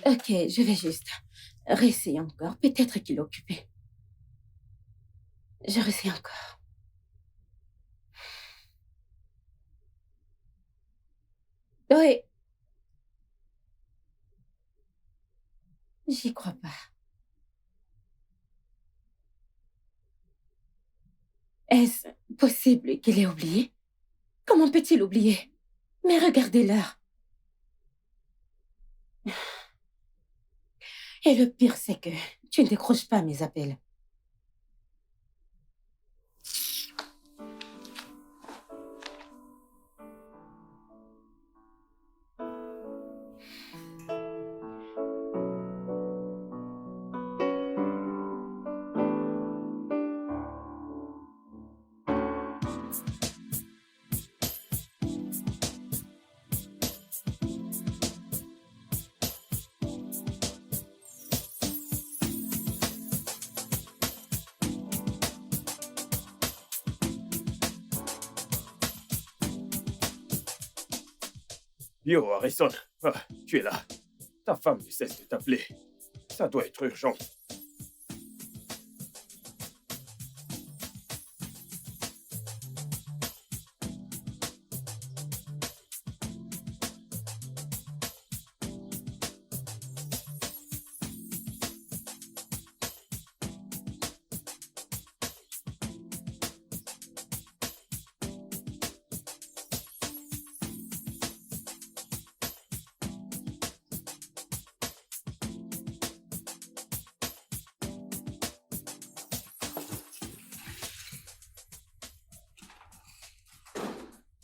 Ok, je vais juste réessayer encore. Peut-être qu'il est occupé. Je réessaye encore. Oui, j'y crois pas. Est-ce possible qu'il ait oublié? Comment peut-il oublier? Mais regardez l'heure. Et le pire, c'est que tu ne décroches pas mes appels. Yo, Harrison, tu es là. Ta femme ne cesse de t'appeler. Ça doit être urgent.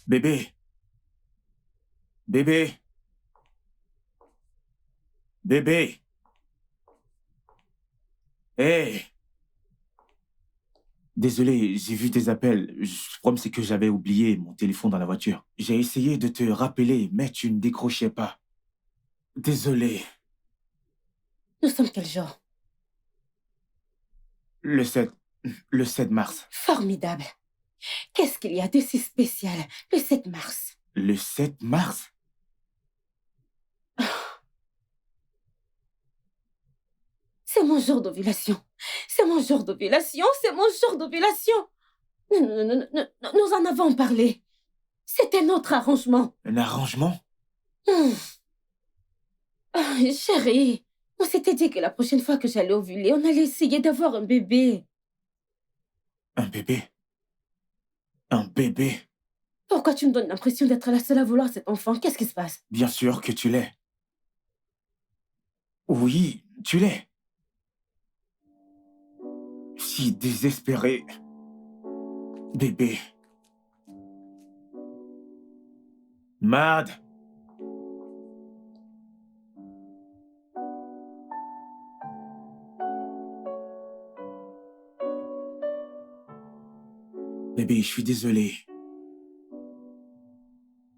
Bébé, bébé, bébé. Hé! Désolé, j'ai vu tes appels. Le problème, c'est que j'avais oublié mon téléphone dans la voiture. J'ai essayé de te rappeler, mais tu ne décrochais pas. Désolé. Nous sommes quel jour? Le 7, le 7 mars. Formidable. Qu'est-ce qu'il y a de si spécial le 7 mars? Le 7 mars? C'est mon jour d'ovulation. C'est mon jour d'ovulation. C'est mon jour d'ovulation. Nous en avons parlé. C'était notre arrangement. Un arrangement? Hum. Ah, chérie, on s'était dit que la prochaine fois que j'allais ovuler, on allait essayer d'avoir un bébé. Un bébé? Un bébé? Pourquoi tu me donnes l'impression d'être la seule à vouloir cet enfant? Qu'est-ce qui se passe? Bien sûr que tu l'es. Oui, tu l'es. Si désespéré. Bébé. Mad. Bébé, je suis désolé.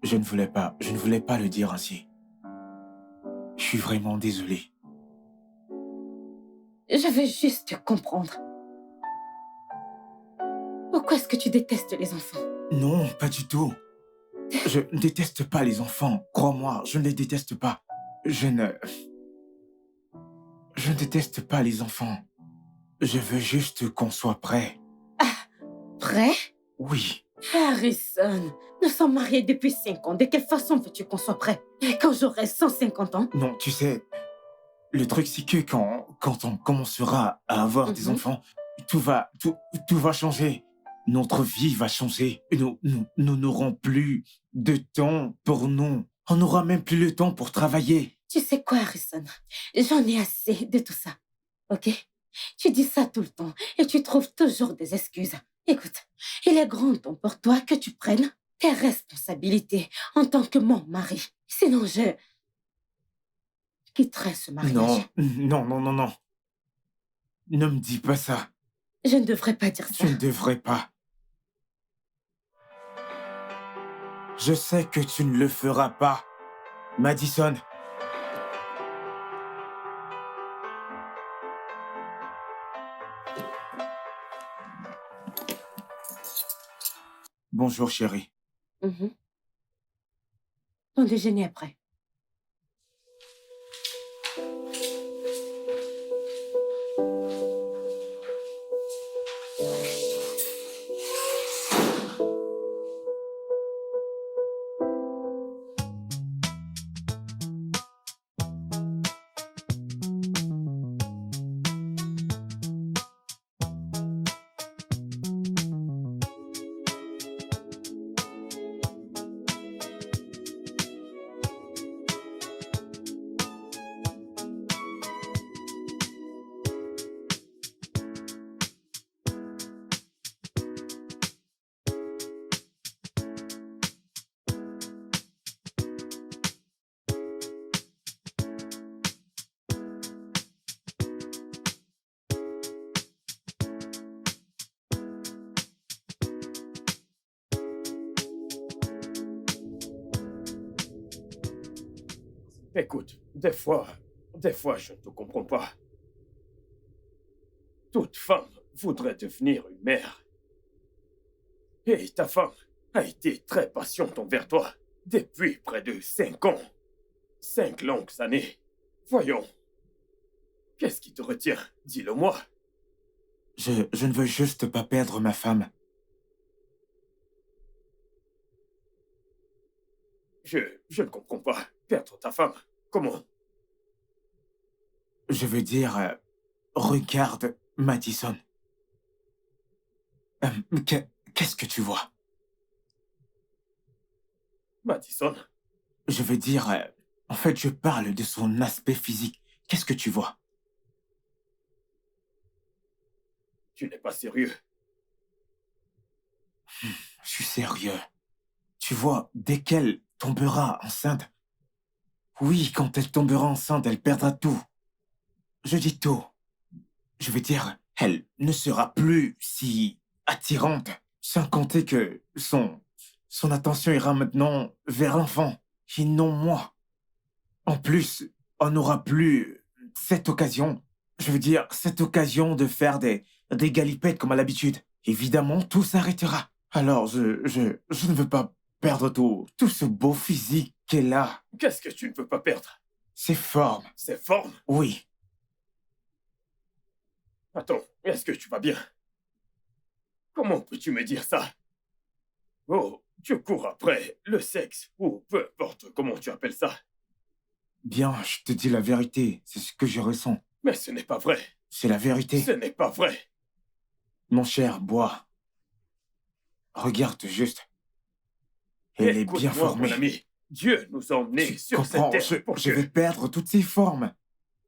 Je ne voulais pas le dire ainsi. Je suis vraiment désolé. Je veux juste te comprendre. Pourquoi est-ce que tu détestes les enfants? Non, pas du tout. Je ne déteste pas les enfants. Crois-moi, je ne les déteste pas. Je ne déteste pas les enfants. Je veux juste qu'on soit prêt. Prêt? Oui. Harrison, nous sommes mariés depuis 5 ans. De quelle façon veux-tu qu'on soit prêt? Et quand j'aurai 150 ans? Non, tu sais, le truc c'est que quand on commencera à avoir des enfants, tout va changer. Notre vie va changer. Nous n'aurons plus de temps pour nous. On n'aura même plus le temps pour travailler. Tu sais quoi, Harrison? J'en ai assez de tout ça. Ok? Tu dis ça tout le temps et tu trouves toujours des excuses. Écoute, il est grand temps pour toi que tu prennes tes responsabilités en tant que mon mari. Sinon, je quitterai ce mariage. Non. Ne me dis pas ça. Je ne devrais pas dire ça. Tu ne devrais pas. Je sais que tu ne le feras pas, Madison. Bonjour, chérie. Ton déjeuner après. Écoute, des fois, je ne te comprends pas. Toute femme voudrait devenir une mère. Et ta femme a été très patiente envers toi depuis près de 5 ans. 5 longues années. Voyons, qu'est-ce qui te retient? Dis-le-moi. Je ne veux juste pas perdre ma femme. Je ne comprends pas. Perdre ta femme. Comment? Je veux dire, regarde, Madison. Qu'est-ce que tu vois? Madison, Je veux dire, en fait, je parle de son aspect physique. Qu'est-ce que tu vois? tu n'es pas sérieux. Je suis sérieux. Tu vois, dès qu'elle tombera enceinte, oui, quand elle tombera enceinte, elle perdra tout. Je dis tout. Je veux dire, elle ne sera plus si attirante, sans compter que son attention ira maintenant vers l'enfant, et non moi. En plus, on n'aura plus cette occasion, je veux dire, cette occasion de faire des galipettes comme à l'habitude. Évidemment, tout s'arrêtera. Alors, je ne veux pas perdre tout ce beau physique qu'elle a. Qu'est-ce que tu ne veux pas perdre? Ses formes, Ses formes? oui. Attends, est-ce que tu vas bien? Comment peux-tu me dire ça? Oh, tu cours après le sexe, ou peu importe comment tu appelles ça. Bien, je te dis la vérité, c'est ce que je ressens. Mais ce n'est pas vrai. C'est la vérité. Ce n'est pas vrai. Mon cher, bois. Regarde juste. Elle est bien Écoute-moi, formée. mon ami. Dieu nous a emmenés Tu sur cette comprends, terre pour je que... vais perdre toutes ces formes.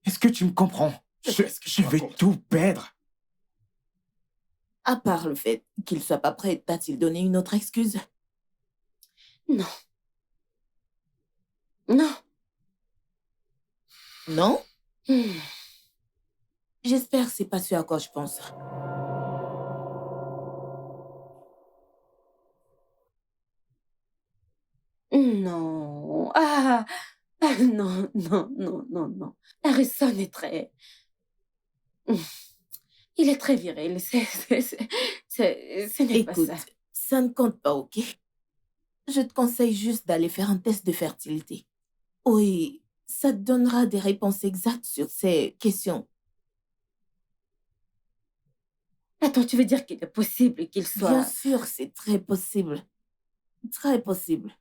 Est-ce que tu me comprends? Qu'est-ce que Je tu vais racontes? tout perdre. À part le fait qu'il soit pas prêt, t'a-t-il donné une autre excuse? Non. Non. Non? Hmm. J'espère que c'est pas ce à quoi je pense. Non. Non, non, non, non, non. Harrison est très... Hmm. Il est très viril. Ce n'est pas Écoute, ça. ça ne compte pas, ok? Je te conseille juste d'aller faire un test de fertilité. Oui, ça te donnera des réponses exactes sur ces questions. Attends, tu veux dire qu'il est possible qu'il Bien soit... sûr, c'est très possible. Très possible.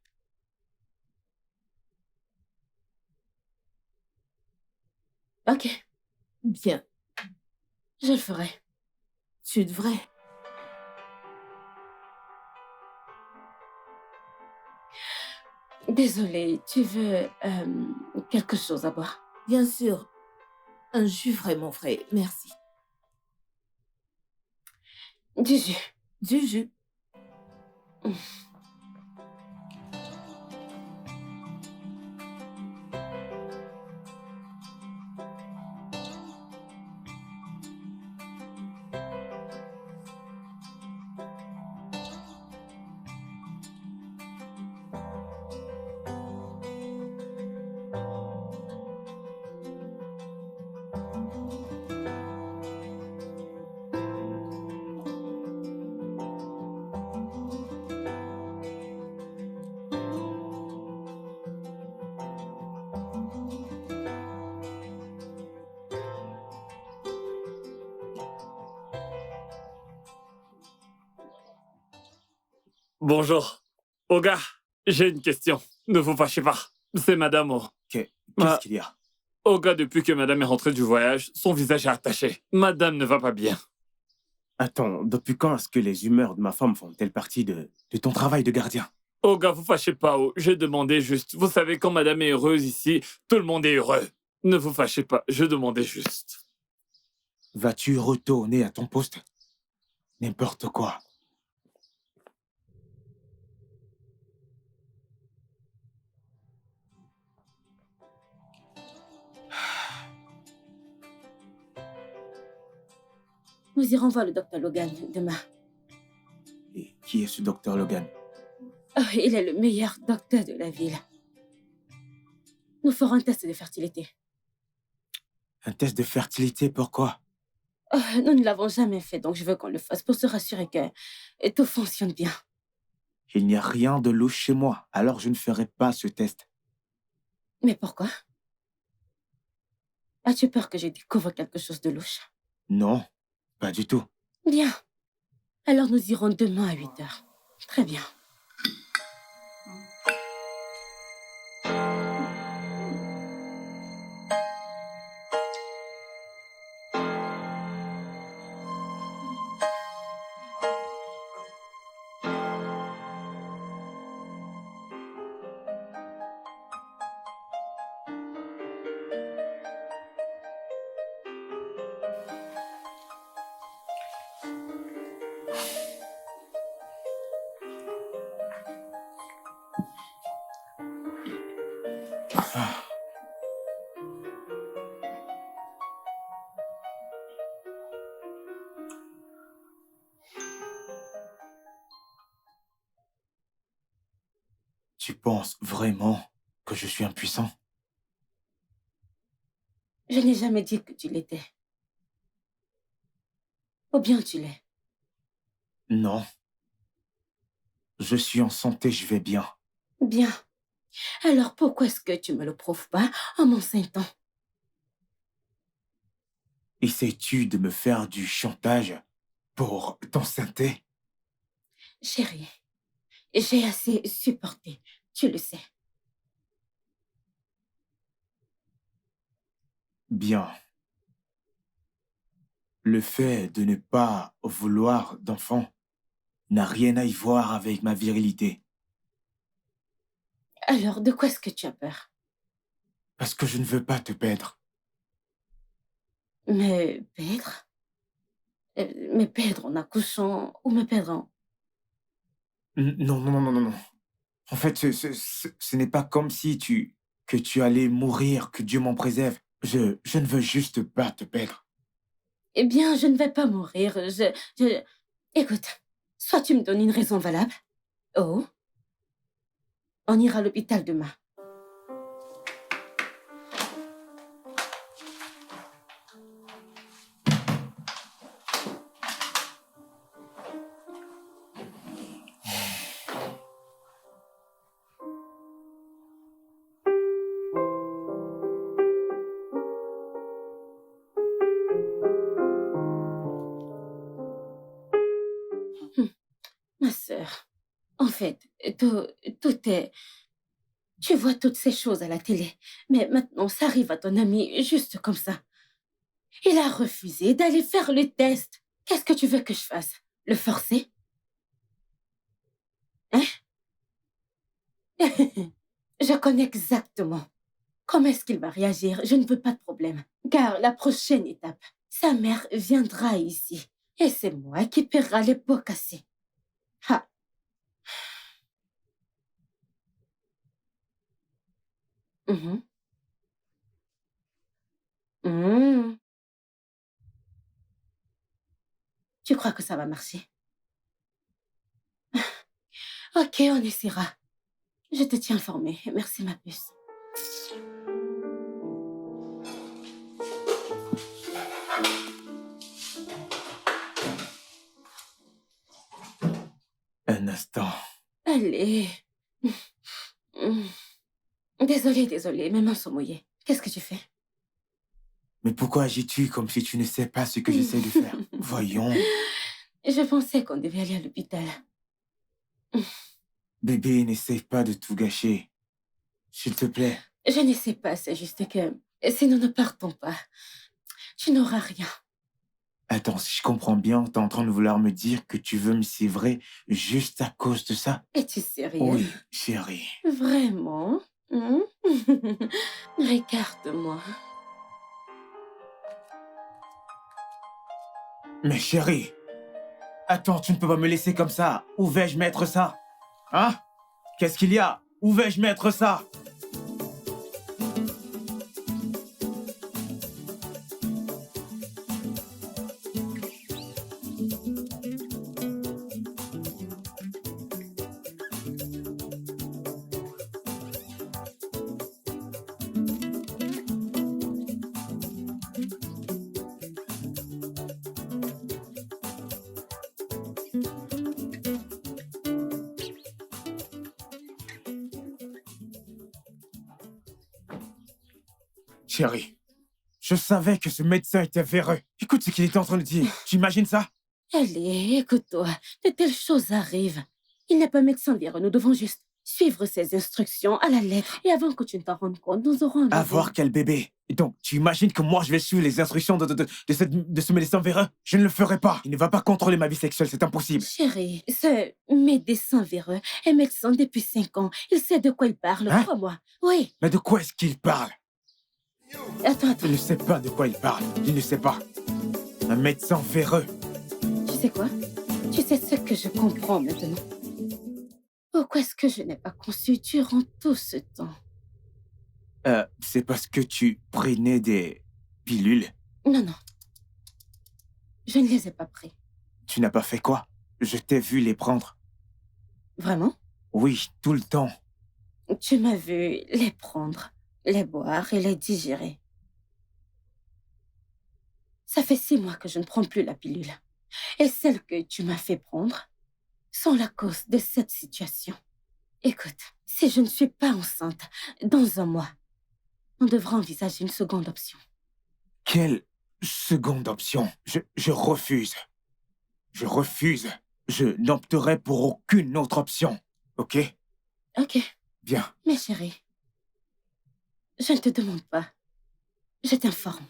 Ok, Bien, je le ferai. tu devrais. Désolée, tu veux quelque chose à boire? Bien sûr, un jus vraiment frais, merci. Du jus. Du jus. Bonjour. Oga, j'ai une question. Ne vous fâchez pas. C'est Madame O. Qu'est-ce qu'il y a? Oga, depuis que Madame est rentrée du voyage, son visage est attaché. Madame ne va pas bien. Attends, depuis quand est-ce que les humeurs de ma femme font-elles partie de ton travail de gardien? Oga, vous fâchez pas. J'ai demandé juste. Vous savez, quand Madame est heureuse ici, tout le monde est heureux. Ne vous fâchez pas. Je demandais juste. Vas-tu retourner à ton poste? N'importe quoi. Nous irons voir le docteur Logan demain. Et qui est ce docteur Logan? Oh, il est le meilleur docteur de la ville. Nous ferons un test de fertilité. Un test de fertilité, pourquoi? Nous ne l'avons jamais fait, donc je veux qu'on le fasse pour se rassurer que tout fonctionne bien. Il n'y a rien de louche chez moi, alors je ne ferai pas ce test. Mais pourquoi? As-tu peur que je découvre quelque chose de louche? Non, pas du tout. Bien. Alors nous irons demain à 8 heures. Très bien. Ah, tu penses vraiment que je suis impuissant? Je n'ai jamais dit que tu l'étais. Ou bien tu l'es. Non. Je suis en santé, je vais bien. Bien. Alors pourquoi est-ce que tu me le prouves pas en m'enseignant? Essaies-tu de me faire du chantage pour t'enceinte? Chérie, j'ai assez supporté. Tu le sais. Bien. Le fait de ne pas vouloir d'enfant n'a rien à y voir avec ma virilité. Alors de quoi est-ce que tu as peur? Parce que je ne veux pas te perdre. Me perdre? Me perdre en accouchant ou me perdre en... Non, non, non, non, non, non. En fait, ce n'est pas comme si que tu allais mourir, que Dieu m'en préserve. Je ne veux juste pas te perdre. Eh bien, je ne vais pas mourir. Écoute, soit tu me donnes une raison valable. Oh, on ira à l'hôpital demain. Hum, Ma sœur, en fait, tout est... Tu vois toutes ces choses à la télé, mais maintenant ça arrive à ton ami juste comme ça. Il a refusé d'aller faire le test. Qu'est-ce que tu veux que je fasse? Le forcer? Hein? Je connais exactement comment est-ce qu'il va réagir. Je ne veux pas de problème. Car la prochaine étape, sa mère viendra ici. Et c'est moi qui paiera les pots cassés. Ah, mhm. Mhm. Tu crois que ça va marcher? Ok, on essaiera. Je te tiens informée. Merci, ma puce. Un instant. Allez. Mm. Désolée, mes mains sont mouillées. Qu'est-ce que tu fais? Mais pourquoi agis-tu comme si tu ne sais pas ce que j'essaie de faire? Voyons. Je pensais qu'on devait aller à l'hôpital. Bébé, n'essaie pas de tout gâcher. S'il te plaît. Je ne sais pas, c'est juste que si nous ne partons pas, tu n'auras rien. Attends, si je comprends bien, t'es en train de vouloir me dire que tu veux me sévrer juste à cause de ça? Es-tu sérieux? Oui, chérie. Vraiment? Regarde-moi. Mais chérie, attends, tu ne peux pas me laisser comme ça. Où vais-je mettre ça? Hein? Qu'est-ce qu'il y a? Où vais-je mettre ça? Chérie, je savais que ce médecin était véreux. Écoute ce qu'il était en train de dire. Tu imagines ça? Allez, écoute-toi, de telles choses arrivent. Il n'est pas médecin véreux, nous devons juste suivre ses instructions à la lettre. Et avant que tu ne t'en rendes compte, nous aurons un bébé. Avoir quel bébé? Et donc, tu imagines que moi, je vais suivre les instructions de ce médecin véreux? Je ne le ferai pas. Il ne va pas contrôler ma vie sexuelle, c'est impossible. Chérie, ce médecin véreux est médecin depuis 5 ans. Il sait de quoi il parle, Hein? crois-moi. Oui, Mais de quoi est-ce qu'il parle? attends. Il ne sait pas de quoi il parle. Il ne sait pas. Un médecin véreux. Tu sais quoi? Tu sais ce que je comprends maintenant. Pourquoi est-ce que je n'ai pas conçu durant tout ce temps? C'est parce que tu prenais des pilules. Non. Je ne les ai pas pris. Tu n'as pas fait quoi? Je t'ai vu les prendre. Vraiment? Oui, tout le temps. Tu m'as vu les prendre, les boire et les digérer. Ça fait 6 mois que je ne prends plus la pilule. Et celles que tu m'as fait prendre sont la cause de cette situation. Écoute, si je ne suis pas enceinte dans un mois, on devra envisager une seconde option. Quelle seconde option? Je refuse. Je refuse. Je n'opterai pour aucune autre option. Ok? Ok, Bien. mais chérie, je ne te demande pas. Je t'informe.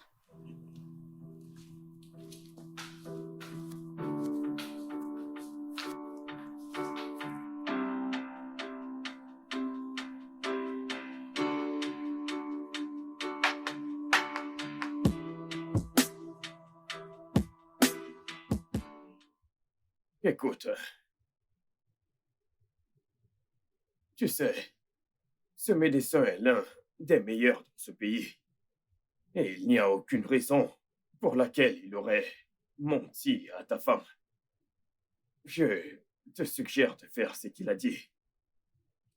Écoute, tu sais, ce médecin est l'un des meilleurs de ce pays. Et il n'y a aucune raison pour laquelle il aurait menti à ta femme. Je te suggère de faire ce qu'il a dit.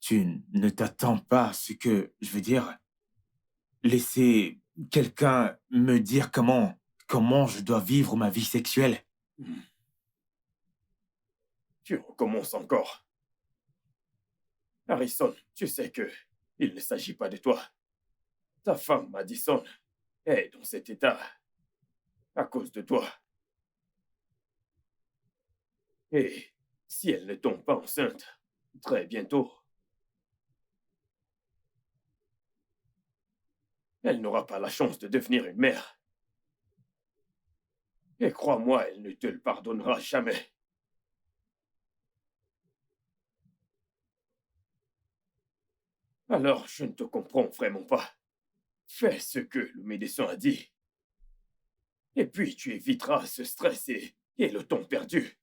Tu ne t'attends pas à ce que, je veux dire, laisser quelqu'un me dire comment je dois vivre ma vie sexuelle. Tu recommences encore. Harrison, tu sais que il ne s'agit pas de toi. Ta femme, Madison, est dans cet état à cause de toi. Et si elle ne tombe pas enceinte très bientôt, elle n'aura pas la chance de devenir une mère. Et crois-moi, elle ne te le pardonnera jamais. Alors, je ne te comprends vraiment pas. Fais ce que le médecin a dit. Et puis, tu éviteras ce stress et le temps perdu.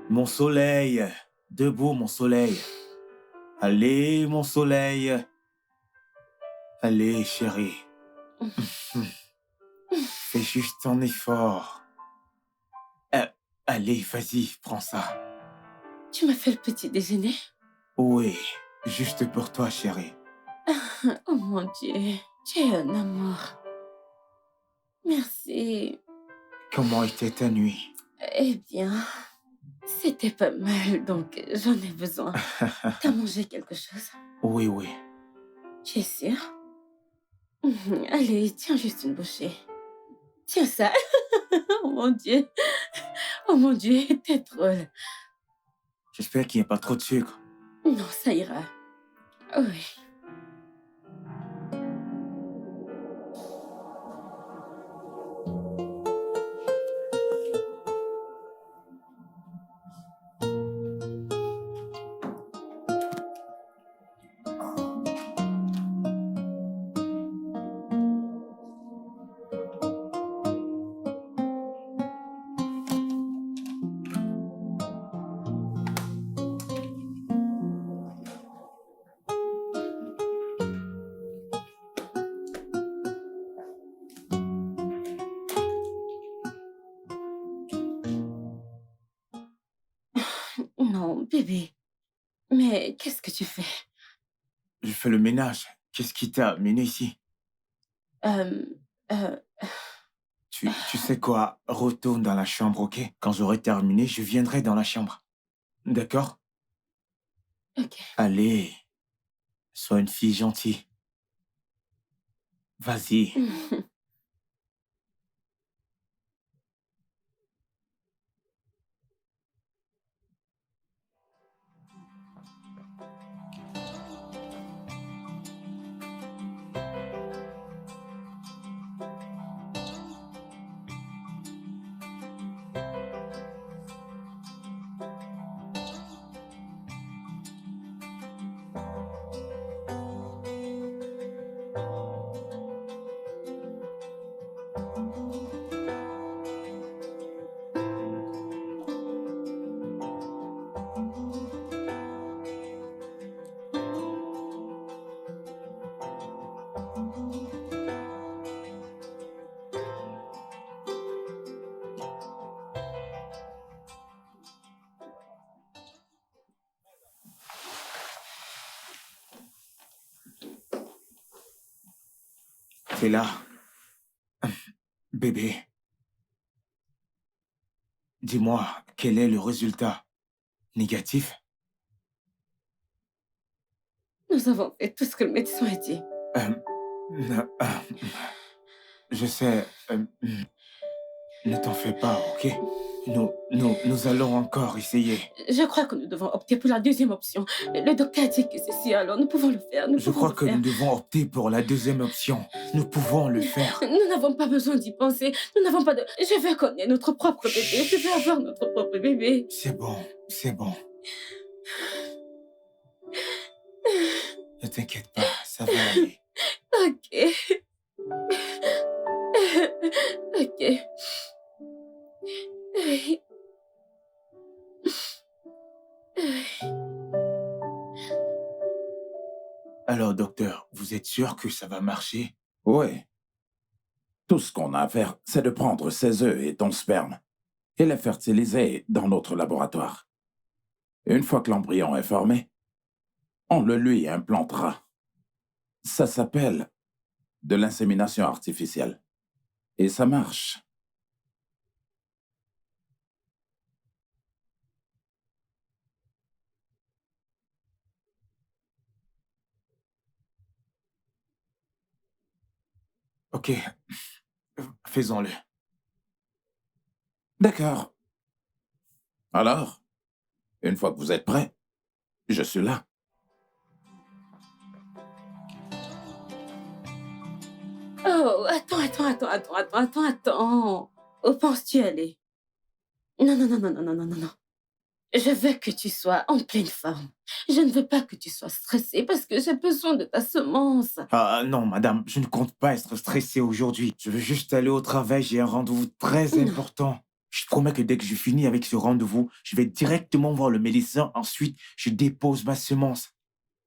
Mon soleil, debout mon soleil. Allez mon soleil. Allez chérie. Fais juste un effort. Allez, vas-y, prends ça. Tu m'as fait le petit déjeuner? Oui, juste pour toi chérie. Oh mon Dieu, tu es un amour. Merci. Comment était ta nuit? Eh bien, c'était pas mal, donc j'en ai besoin. T'as mangé quelque chose? Oui. Tu es sûr? Allez, tiens juste une bouchée. Tiens ça. Oh mon Dieu. Oh mon Dieu, t'es drôle. J'espère qu'il n'y a pas trop de sucre. Non, ça ira. Oui. Bébé, mais qu'est-ce que tu fais? Je fais le ménage. Qu'est-ce qui t'a amené ici? Euh, euh, Tu sais quoi? Retourne dans la chambre, ok? Quand j'aurai terminé, je viendrai dans la chambre. D'accord? ok. Allez, sois une fille gentille. Vas-y. T'es là. Bébé, dis-moi, quel est le résultat? Négatif? Nous avons fait tout ce que le médecin a dit. Euh, je sais. Ne t'en fais pas, ok? Nous allons encore essayer. Je crois que nous devons opter pour la deuxième option. Le docteur a dit que c'est si, alors nous pouvons le faire. Nous Je pouvons crois le que faire. nous devons opter pour la deuxième option. Nous pouvons le faire. Nous n'avons pas besoin d'y penser. Nous n'avons pas de... Je veux qu'on ait notre propre bébé. Je veux avoir notre propre bébé. C'est bon, c'est bon. Ne t'inquiète pas, ça va aller. Ok. Ok. Oui. Alors, docteur, vous êtes sûr que ça va marcher? Oui. Tout ce qu'on a à faire, c'est de prendre ces œufs et ton sperme et les fertiliser dans notre laboratoire. Une fois que l'embryon est formé, on le lui implantera. Ça s'appelle de l'insémination artificielle. Et ça marche. Ok, faisons-le. D'accord. Alors, une fois que vous êtes prêts, je suis là. Oh, attends. Où penses-tu aller? Non. Je veux que tu sois en pleine forme. Je ne veux pas que tu sois stressée parce que j'ai besoin de ta semence. Ah non, madame, je ne compte pas être stressé aujourd'hui. Je veux juste aller au travail, j'ai un rendez-vous très Non. important. Je te promets que dès que je finis avec ce rendez-vous, je vais directement voir le médecin. Ensuite, je dépose ma semence.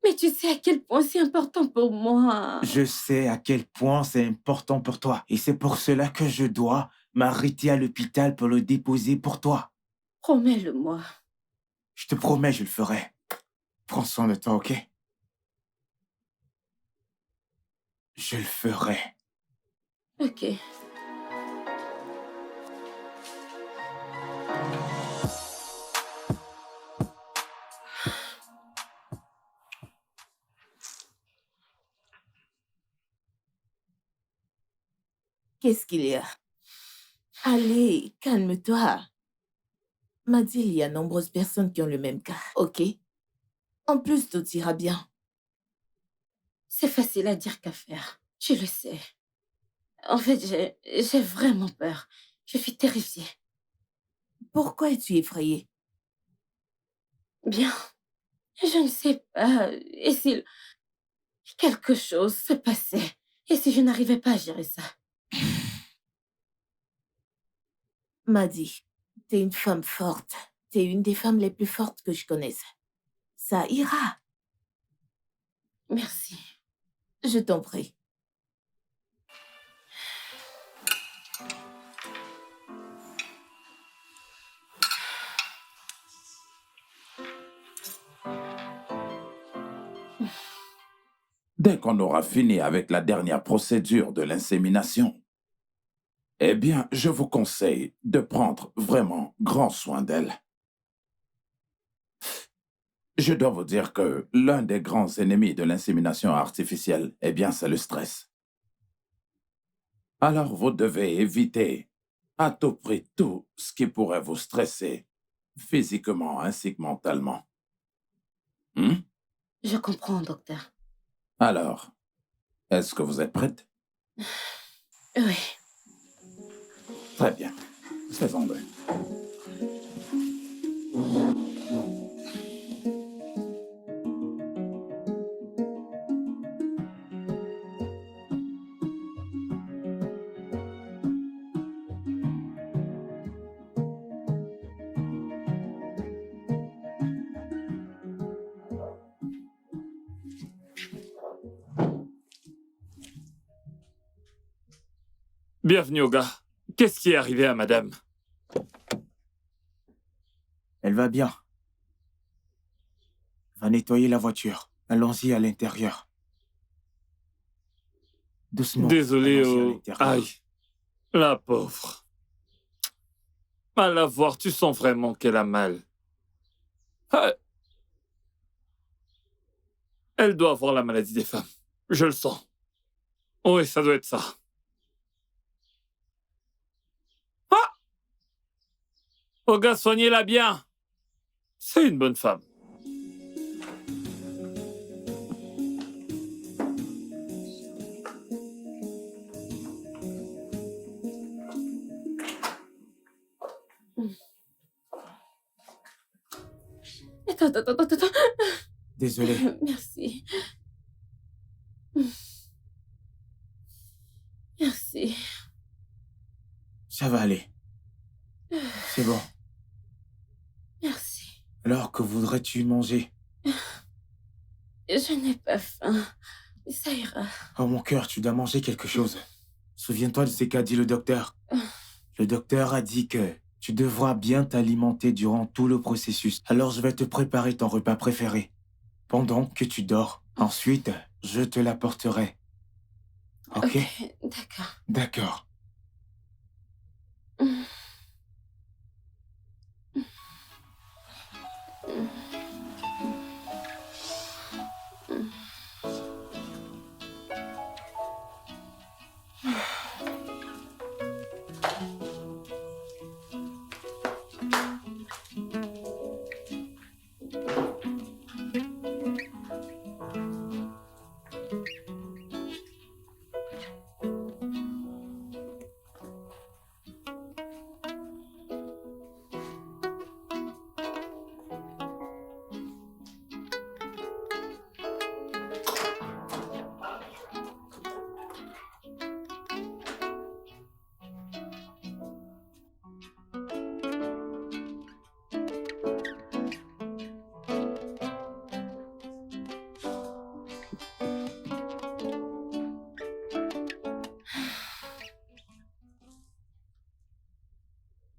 Mais tu sais à quel point c'est important pour moi. Je sais à quel point c'est important pour toi. Et c'est pour cela que je dois m'arrêter à l'hôpital pour le déposer pour toi. Promets-le-moi. Je te promets, je le ferai. Prends soin de toi, ok? Je le ferai. Ok. Qu'est-ce qu'il y a? Allez, calme-toi. M'a dit, il y a nombreuses personnes qui ont le même cas, ok? En plus, tout ira bien. C'est facile à dire qu'à faire. Tu le sais. En fait, j'ai vraiment peur. Je suis terrifiée. Pourquoi es-tu effrayée? Bien. Je ne sais pas. Et si quelque chose se passait? Et si je n'arrivais pas à gérer ça? M'a dit, t'es une femme forte. T'es une des femmes les plus fortes que je connaisse. Ça ira. Merci. Je t'en prie. dès qu'on aura fini avec la dernière procédure de l'insémination, eh bien, je vous conseille de prendre vraiment grand soin d'elle. Je dois vous dire que l'un des grands ennemis de l'insémination artificielle, eh bien, c'est le stress. Alors, vous devez éviter à tout prix tout ce qui pourrait vous stresser, physiquement ainsi que mentalement. Je comprends, docteur. Alors, est-ce que vous êtes prête? Oui. Très bien. Faisons-le. Bienvenue au gars. Qu'est-ce qui est arrivé à madame? Elle va bien. Va nettoyer la voiture. Allons-y à l'intérieur. Doucement. Désolé, Allons-y à l'intérieur. aïe, la pauvre. À la voir, tu sens vraiment qu'elle a mal. Ah. Elle doit avoir la maladie des femmes. Je le sens. Oui, ça doit être ça. Ah! Au gars, soignez-la bien. C'est une bonne femme. Attends. Désolé. Merci. Merci. Ça va aller. C'est bon. Merci. Alors, que voudrais-tu manger? Je n'ai pas faim. Ça ira. Oh mon cœur, tu dois manger quelque chose. Souviens-toi de ce qu'a dit le docteur. Le docteur a dit que tu devras bien t'alimenter durant tout le processus. Alors je vais te préparer ton repas préféré. Pendant que tu dors. Ensuite, je te l'apporterai. Ok? D'accord. D'accord.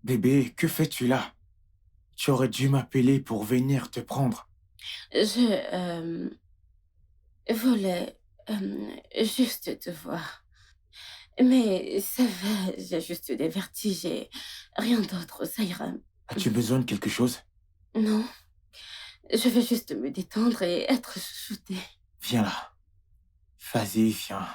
Bébé, que fais-tu là? Tu aurais dû m'appeler pour venir te prendre. Je voulais juste te voir. Mais ça va, j'ai juste des vertiges et rien d'autre, ça ira. As-tu besoin de quelque chose? Non, je vais juste me détendre et être chouchoutée. Viens là. Vas-y, viens.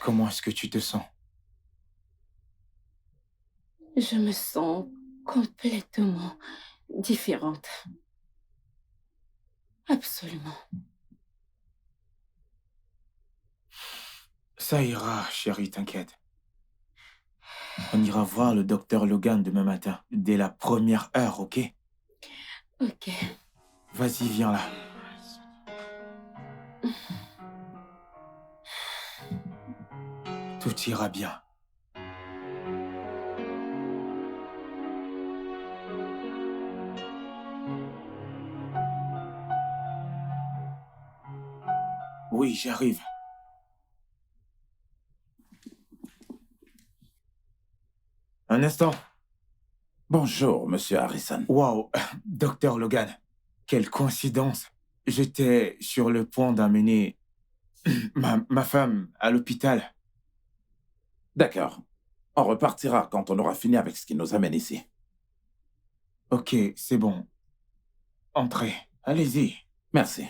Comment est-ce que tu te sens? Je me sens complètement différente. Absolument. Ça ira, chérie, t'inquiète. On ira voir le docteur Logan demain matin, dès la première heure, ok? Ok. Vas-y, viens là. Tout ira bien. Oui, j'arrive. Un instant. Bonjour, monsieur Harrison. Waouh, docteur Logan. Quelle coïncidence. J'étais sur le point d'amener ma femme à l'hôpital. D'accord. On repartira quand on aura fini avec ce qui nous amène ici. Ok, c'est bon. Entrez. Allez-y. Merci.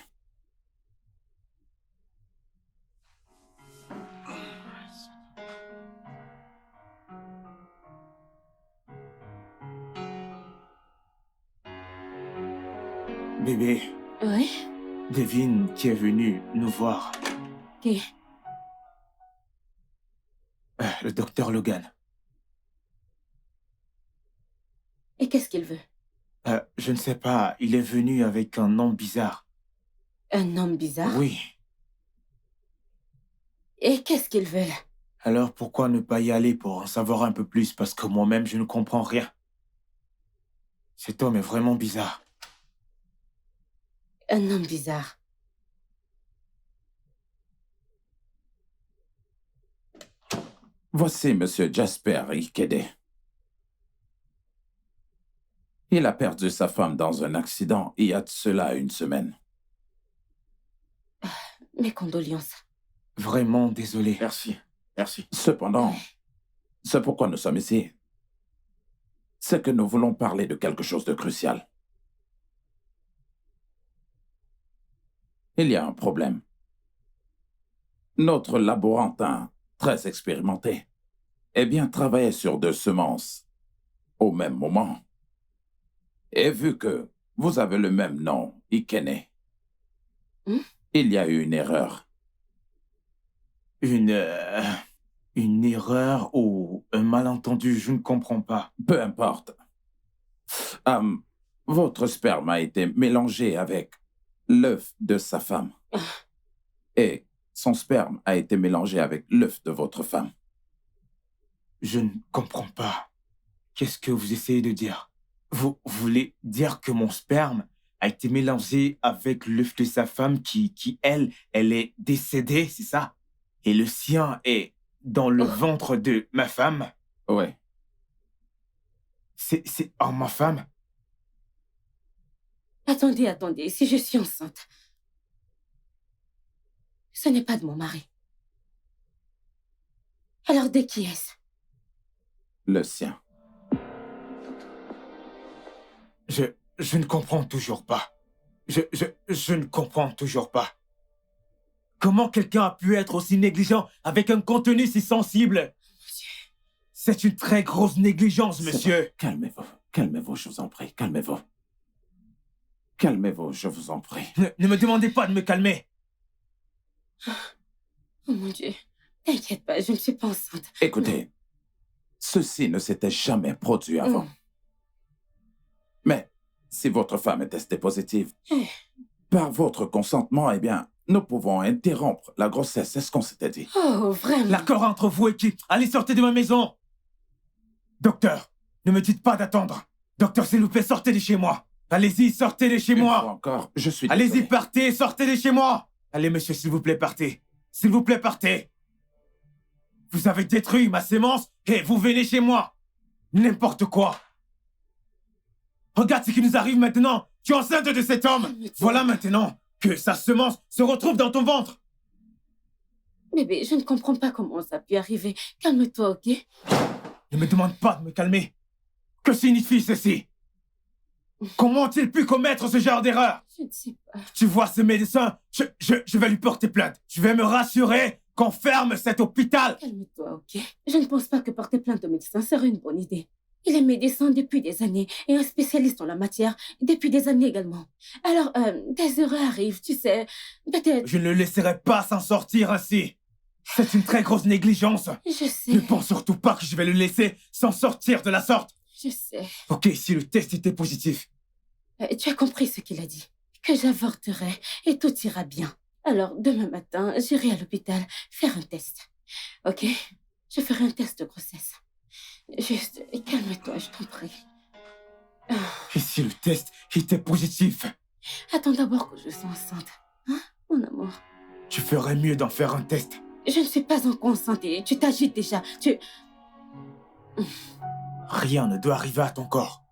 Bébé, Oui? devine qui est venu nous voir. Qui? Le docteur Logan. Et qu'est-ce qu'il veut? Je ne sais pas, il est venu avec un nom bizarre. Un homme bizarre? Oui. Et qu'est-ce qu'il veut là? Alors pourquoi ne pas y aller pour en savoir un peu plus? Parce que moi-même, je ne comprends rien. Cet homme est vraiment bizarre. Un homme bizarre. Voici monsieur Jasper Ikede. Il a perdu sa femme dans un accident il y a de cela 1 semaine. Mes condoléances. Vraiment désolé. Merci. Merci. Cependant, c'est pourquoi nous sommes ici. C'est que nous voulons parler de quelque chose de crucial. Il y a un problème. Notre laborantin, très expérimenté, travaillait sur 2 semences au même moment. Et vu que vous avez le même nom, Ikene, il y a eu une erreur. Une erreur ou un malentendu, je ne comprends pas. Peu importe. Votre sperme a été mélangé avec l'œuf de sa femme. Et son sperme a été mélangé avec l'œuf de votre femme. Je ne comprends pas. Qu'est-ce que vous essayez de dire? Vous voulez dire que mon sperme a été mélangé avec l'œuf de sa femme qui elle est décédée, c'est ça? Et le sien est dans le ventre de ma femme? Oui. C'est ma femme? Attendez, si je suis enceinte, ce n'est pas de mon mari. Alors de qui est-ce? Le sien. Je ne comprends toujours pas. Je ne comprends toujours pas. Comment quelqu'un a pu être aussi négligent avec un contenu si sensible? C'est une très grosse négligence, monsieur. Calmez-vous. Calmez-vous, je vous en prie. Calmez-vous. Calmez-vous, je vous en prie. Ne me demandez pas de me calmer. Oh mon Dieu, t'inquiète pas, je ne suis pas enceinte. Écoutez, ceci ne s'était jamais produit avant. Mais si votre femme est testée positive, par votre consentement, nous pouvons interrompre la grossesse. C'est ce qu'on s'était dit. Oh, vraiment? L'accord entre vous et qui? Allez, sortez de ma maison. Docteur, ne me dites pas d'attendre. Docteur, s'il vous plaît, sortez de chez moi. Allez-y, sortez de chez Une moi. fois encore, je suis Allez-y, désolé. partez, sortez de chez moi. Allez, monsieur, s'il vous plaît, partez. S'il vous plaît, partez. Vous avez détruit ma sémence et vous venez chez moi. N'importe quoi. Regarde ce qui nous arrive maintenant. Tu es enceinte de cet homme. Voilà maintenant que sa semence se retrouve dans ton ventre. Bébé, je ne comprends pas comment ça a pu arriver. Calme-toi, ok? Ne me demande pas de me calmer. Que signifie ceci? Comment ont-ils pu commettre ce genre d'erreur? Je ne sais pas. Tu vois ce médecin? Je vais lui porter plainte. Je vais me rassurer qu'on ferme cet hôpital. Calme-toi, ok? Je ne pense pas que porter plainte au médecin serait une bonne idée. Il est médecin depuis des années et un spécialiste en la matière depuis des années également. Alors, des erreurs arrivent, tu sais. Peut-être... Je ne le laisserai pas s'en sortir ainsi. C'est une très grosse négligence. Je sais. Ne pense surtout pas que je vais le laisser s'en sortir de la sorte. Je sais. Ok, si le test était positif. Tu as compris ce qu'il a dit. Que j'avorterai et tout ira bien. Alors, demain matin, j'irai à l'hôpital faire un test. Ok? Je ferai un test de grossesse. Juste, calme-toi, je t'en prie. Et si le test était positif? Attends d'abord que je sois enceinte. Hein, mon amour? Tu ferais mieux d'en faire un test. Je ne suis pas encore enceinte et tu t'agites déjà. Rien ne doit arriver à ton corps.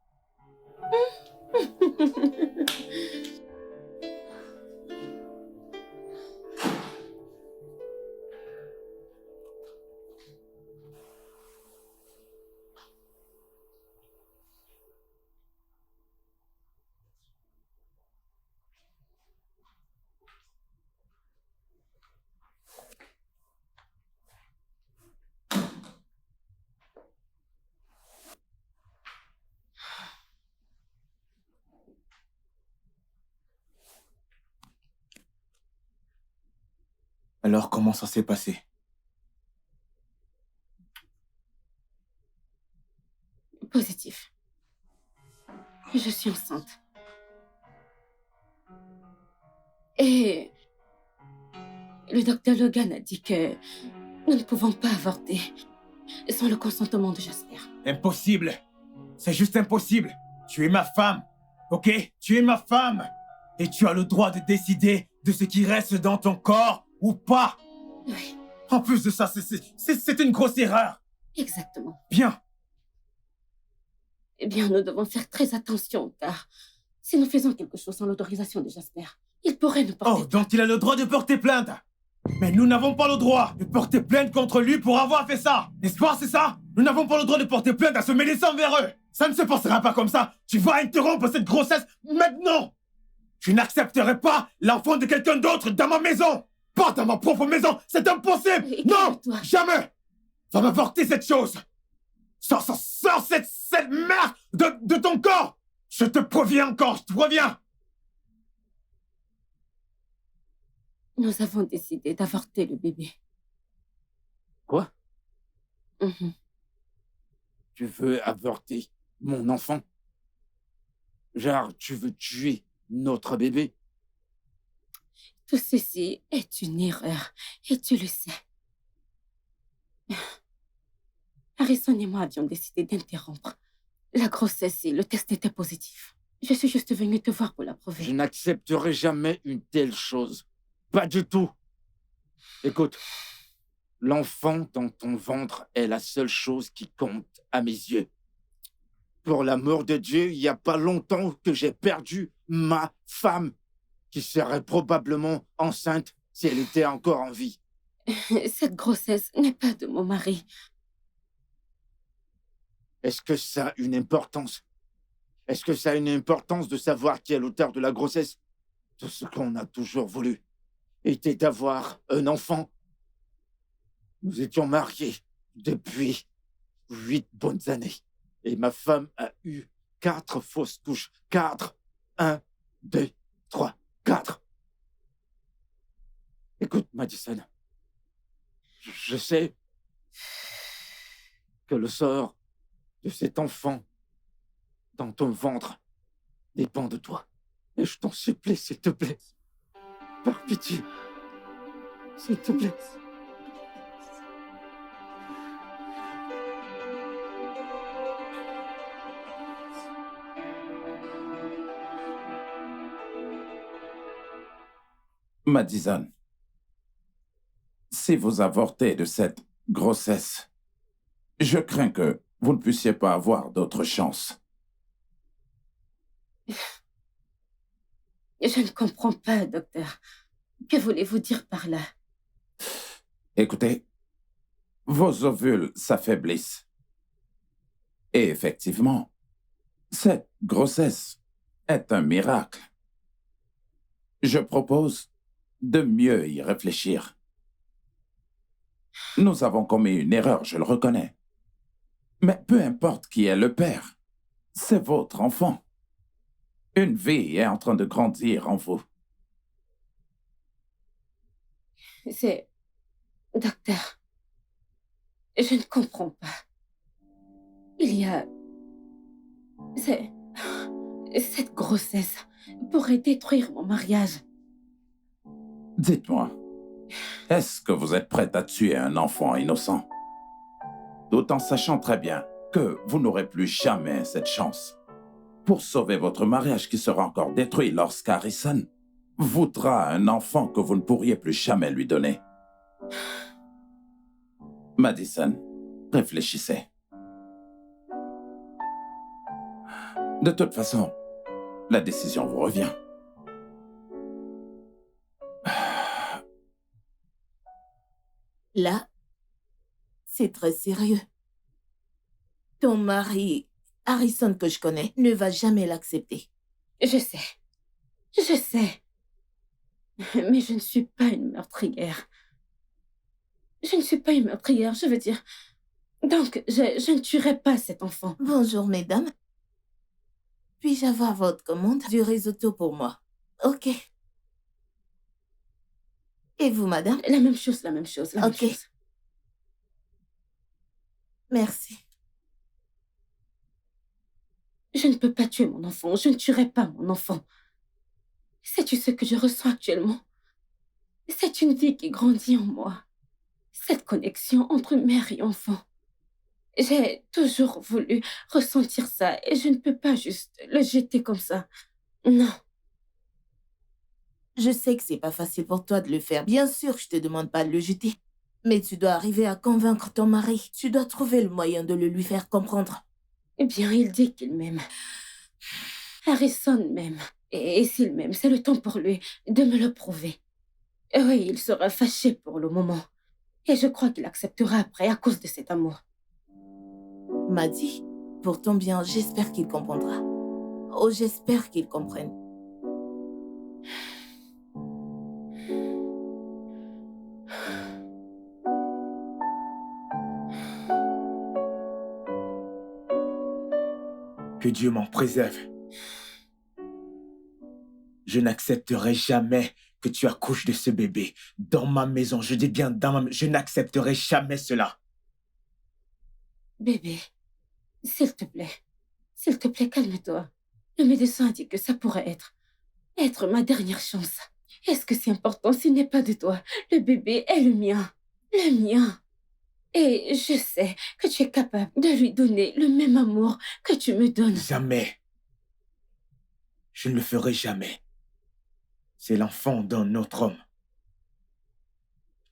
Alors, comment ça s'est passé? Positif. Je suis enceinte. Et le docteur Logan a dit que nous ne pouvons pas avorter sans le consentement de Jasper. Impossible. C'est juste impossible. Tu es ma femme. Ok? Tu es ma femme. Et tu as le droit de décider de ce qui reste dans ton corps ou pas. Oui, En plus de ça, c'est une grosse erreur. exactement. Bien. Eh bien, nous devons faire très attention, car si nous faisons quelque chose sans l'autorisation de Jasper, il pourrait nous porter... Oh, donc il a le droit de porter plainte. Mais nous n'avons pas le droit de porter plainte contre lui pour avoir fait ça. N'est-ce pas, c'est ça? Nous n'avons pas le droit de porter plainte à se mêler envers eux. Ça ne se passera pas comme ça. Tu vas interrompre cette grossesse maintenant. Je n'accepterai pas l'enfant de quelqu'un d'autre dans ma maison. Pas dans ma propre maison. C'est impossible. Et Non, calme-toi. jamais. Va m'avorter cette chose. Sors cette merde de ton corps. Je te préviens encore, je te préviens. Nous avons décidé d'avorter le bébé. Quoi? Mhm. Tu veux avorter mon enfant? Genre, tu veux tuer notre bébé? Tout ceci est une erreur, et tu le sais. Harrison et moi avions décidé d'interrompre la grossesse et le test était positif. Je suis juste venue te voir pour Je l'approuver. n'accepterai jamais une telle chose. Pas du tout. Écoute, l'enfant dans ton ventre est la seule chose qui compte à mes yeux. Pour l'amour de Dieu, il n'y a pas longtemps que j'ai perdu ma femme, qui serait probablement enceinte si elle était encore en vie. Cette grossesse n'est pas de mon mari. Est-ce que ça a une importance? Est-ce que ça a une importance de savoir qui est l'auteur de la grossesse? Tout ce qu'on a toujours voulu était d'avoir un enfant. Nous étions mariés depuis 8 bonnes années. Et ma femme a eu 4 fausses couches. 4. 1, 2, 3, 4. Écoute, Madison. Je sais que le sort de cet enfant dans ton ventre dépend de toi. Et je t'en supplie, s'il te plaît. Par pitié. S'il te plaît. Madison, si vous avortez de cette grossesse, je crains que vous ne puissiez pas avoir d'autre chance. Je ne comprends pas, docteur. Que voulez-vous dire par là? Écoutez, vos ovules s'affaiblissent. Et effectivement, cette grossesse est un miracle. Je propose de mieux y réfléchir. Nous avons commis une erreur, je le reconnais. Mais peu importe qui est le père, c'est votre enfant. Une vie est en train de grandir en vous. C'est Docteur, je ne comprends pas. Il y a... c'est- Cette grossesse pourrait détruire mon mariage. Dites-moi, est-ce que vous êtes prête à tuer un enfant innocent? Tout en sachant très bien que vous n'aurez plus jamais cette chance. Pour sauver votre mariage qui sera encore détruit lorsqu'Harrison voudra un enfant que vous ne pourriez plus jamais lui donner. Madison, réfléchissez. De toute façon, la décision vous revient. Là, c'est très sérieux. Ton mari, Harrison que je connais, ne va jamais l'accepter. Je sais. Je sais. Mais je ne suis pas une meurtrière. Je ne suis pas une meurtrière, je veux dire. Donc, je ne tuerai pas cet enfant. Bonjour, mesdames. Puis-je avoir votre commande du risotto pour moi? Ok. Et vous, madame? La même chose, la même chose, la même Ok. chose. Merci. Je ne peux pas tuer mon enfant. Je ne tuerai pas mon enfant. Sais-tu ce que je ressens actuellement? C'est une vie qui grandit en moi. Cette connexion entre mère et enfant. J'ai toujours voulu ressentir ça et je ne peux pas juste le jeter comme ça. Non. Je sais que c'est pas facile pour toi de le faire. Bien sûr, je te demande pas de le jeter. Mais tu dois arriver à convaincre ton mari. Tu dois trouver le moyen de le lui faire comprendre. Eh bien, il dit qu'il m'aime. Harrison m'aime. Et s'il m'aime, c'est le temps pour lui de me le prouver. Oui, il sera fâché pour le moment. Et je crois qu'il acceptera après à cause de cet amour. M'a dit, pour ton bien, j'espère qu'il comprendra. Oh, j'espère qu'il comprenne. Que Dieu m'en préserve. Je n'accepterai jamais que tu accouches de ce bébé dans ma maison. Je dis bien dans ma maison. Je n'accepterai jamais cela. Bébé, s'il te plaît, calme-toi. Le médecin a dit que ça pourrait être ma dernière chance. Est-ce que c'est important s'il n'est pas de toi? Le bébé est le mien. Le mien. Et je sais que tu es capable de lui donner le même amour que tu me donnes. Jamais. Je ne le ferai jamais. C'est l'enfant d'un autre homme.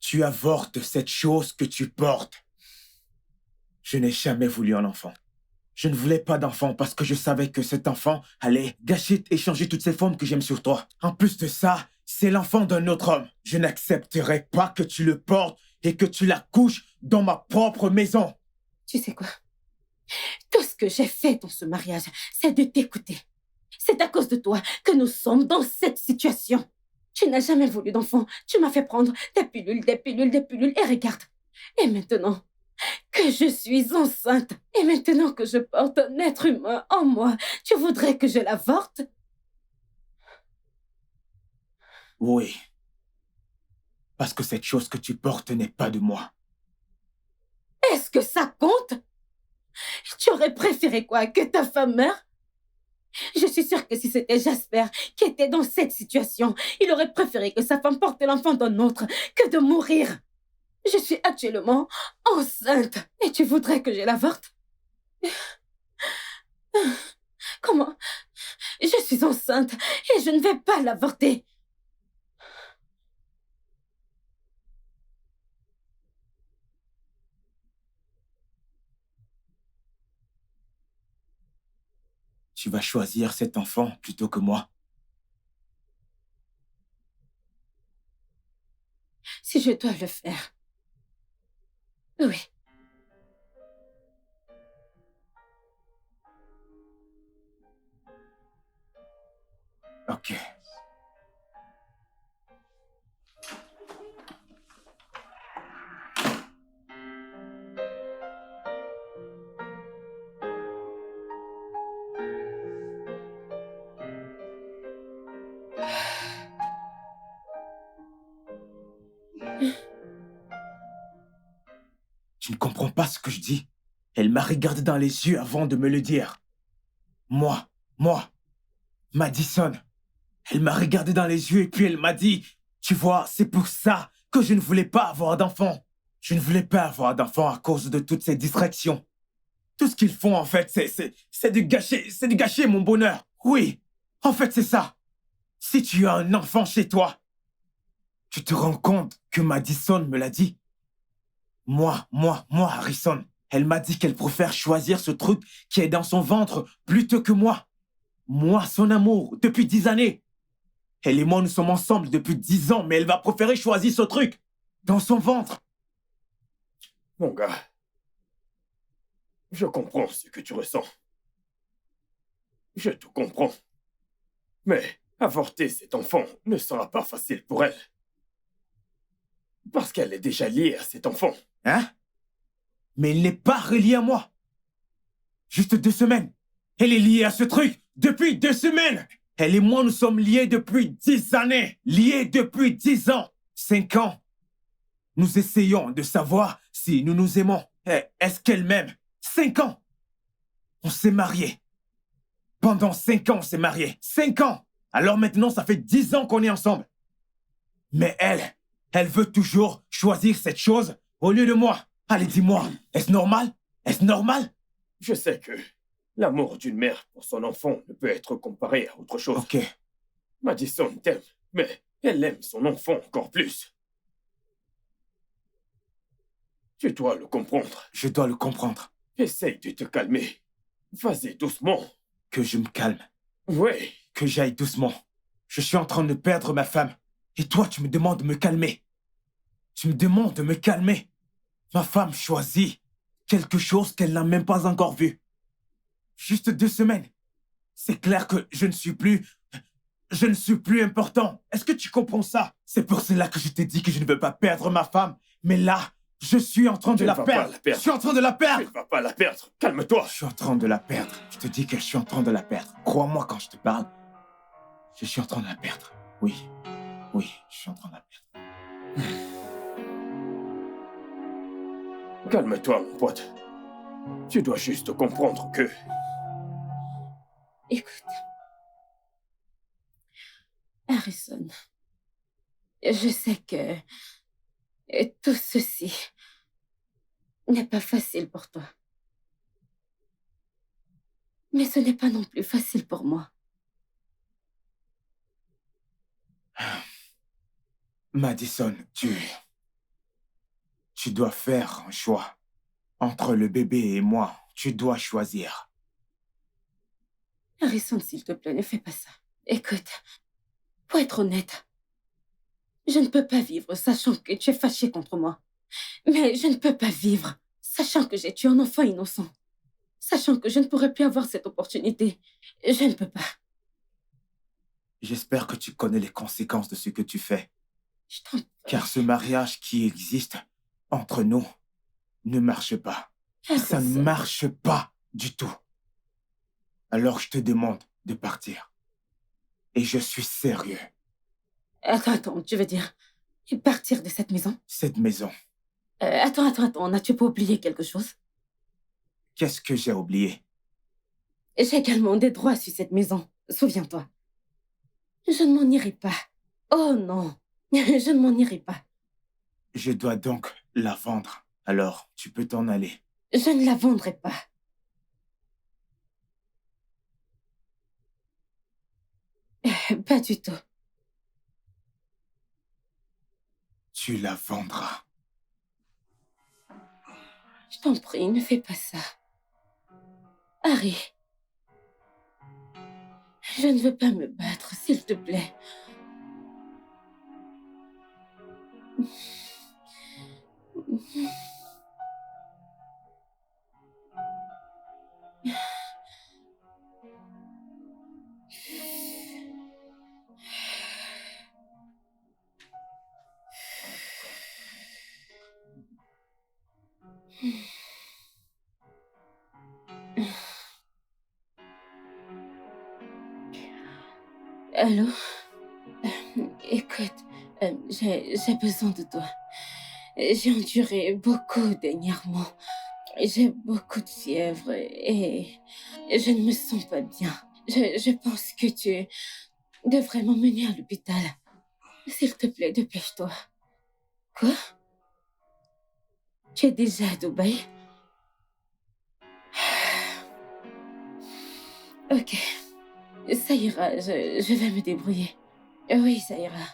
Tu avortes cette chose que tu portes. Je n'ai jamais voulu un enfant. Je ne voulais pas d'enfant parce que je savais que cet enfant allait gâcher et changer toutes ces formes que j'aime sur toi. En plus de ça, c'est l'enfant d'un autre homme. Je n'accepterai pas que tu le portes et que tu l'accouches dans ma propre maison. Tu sais quoi? Tout ce que j'ai fait dans ce mariage, c'est de t'écouter. C'est à cause de toi que nous sommes dans cette situation. Tu n'as jamais voulu d'enfant. Tu m'as fait prendre des pilules, des pilules, des pilules. Et regarde. Et maintenant que je suis enceinte, et maintenant que je porte un être humain en moi, tu voudrais que je l'avorte? Oui. Parce que cette chose que tu portes n'est pas de moi. Est-ce que ça compte? Tu aurais préféré quoi? Que ta femme meure? Je suis sûre que si c'était Jasper qui était dans cette situation, il aurait préféré que sa femme porte l'enfant d'un autre que de mourir. Je suis actuellement enceinte et tu voudrais que je l'avorte? Comment? Je suis enceinte et je ne vais pas l'avorter. Tu vas choisir cet enfant plutôt que moi. Si je dois le faire. Oui. Ok. pas ce que je dis? Elle m'a regardé dans les yeux avant de me le dire. Moi, Madison. Elle m'a regardé dans les yeux et puis elle m'a dit, tu vois, c'est pour ça que je ne voulais pas avoir d'enfant. Je ne voulais pas avoir d'enfant à cause de toutes ces distractions. Tout ce qu'ils font, en fait, c'est de gâcher mon bonheur. Oui, en fait, c'est ça. Si tu as un enfant chez toi, tu te rends compte que Madison me l'a dit. Moi, Harrison. Elle m'a dit qu'elle préfère choisir ce truc qui est dans son ventre plutôt que moi. Moi, son amour, depuis 10 années. Elle et moi, nous sommes ensemble depuis 10 ans, mais elle va préférer choisir ce truc dans son ventre. Mon gars, je comprends ce que tu ressens. Je te comprends. Mais avorter cet enfant ne sera pas facile pour elle. Parce qu'elle est déjà liée à cet enfant. Hein? Mais il n'est pas relié à moi. Juste 2 semaines. Elle est liée à ce truc depuis 2 semaines. Elle et moi, nous sommes liés depuis 10 années. Liés depuis 10 ans. 5 ans. Nous essayons de savoir si nous nous aimons. Est-ce qu'elle m'aime? 5 ans. On s'est mariés. Pendant 5 ans, on s'est mariés. 5 ans. Alors maintenant, ça fait 10 ans qu'on est ensemble. Mais elle veut toujours choisir cette chose au lieu de moi. Allez, dis-moi, est-ce normal? Est-ce normal? Je sais que l'amour d'une mère pour son enfant ne peut être comparé à autre chose. Ok. Madison t'aime, mais elle aime son enfant encore plus. Tu dois le comprendre. Je dois le comprendre. Essaye de te calmer. Vas-y doucement. Que je me calme. Oui. Que j'aille doucement. Je suis en train de perdre ma femme. Et toi, tu me demandes de me calmer. Tu me demandes de me calmer. Ma femme choisit quelque chose qu'elle n'a même pas encore vu. Juste 2 semaines. C'est clair que je ne suis plus important. Est-ce que tu comprends ça? C'est pour cela que je t'ai dit que je ne veux pas perdre ma femme. Mais là, je suis en train de la perdre. Je suis en train de la Tu perdre. ne vas pas la perdre. Calme-toi. Je suis en train de la perdre. Je te dis que je suis en train de la perdre. Crois-moi quand je te parle. Je suis en train de la perdre. Oui, je suis en train de la perdre. Calme-toi, mon pote. Tu dois juste comprendre que... Écoute. Harrison, je sais que tout ceci n'est pas facile pour toi. Mais ce n'est pas non plus facile pour moi. Madison, tu dois faire un choix. Entre le bébé et moi, tu dois choisir. Harrison, s'il te plaît, ne fais pas ça. Écoute, pour être honnête, je ne peux pas vivre sachant que tu es fâché contre moi. Mais je ne peux pas vivre sachant que j'ai tué un enfant innocent. Sachant que je ne pourrai plus avoir cette opportunité. Je ne peux pas. J'espère que tu connais les conséquences de ce que tu fais. Je t'en... Car ce mariage qui existe entre nous ne marche pas. Ça Harrison. ne marche pas du tout. Alors je te demande de partir. Et je suis sérieux. Attends, tu veux dire partir de cette maison? Cette maison, Attends, n'as-tu pas oublié quelque chose? qu'est-ce que j'ai oublié? J'ai également des droits sur cette maison, souviens-toi. Je ne m'en irai pas. Oh non, je ne m'en irai pas. Je dois donc la vendre. Alors, tu peux t'en aller. Je ne la vendrai pas. Pas du tout. Tu la vendras. Je t'en prie, ne fais pas ça. Harry, je ne veux pas me battre, s'il te plaît. Allô? Écoute, j'ai besoin de toi. J'ai enduré beaucoup dernièrement. J'ai beaucoup de fièvre et je ne me sens pas bien. Je pense que tu devrais m'emmener à l'hôpital. S'il te plaît, dépêche-toi. Quoi? Tu es déjà à Dubaï? Ok, ça ira, je vais me débrouiller. Oui, ça ira.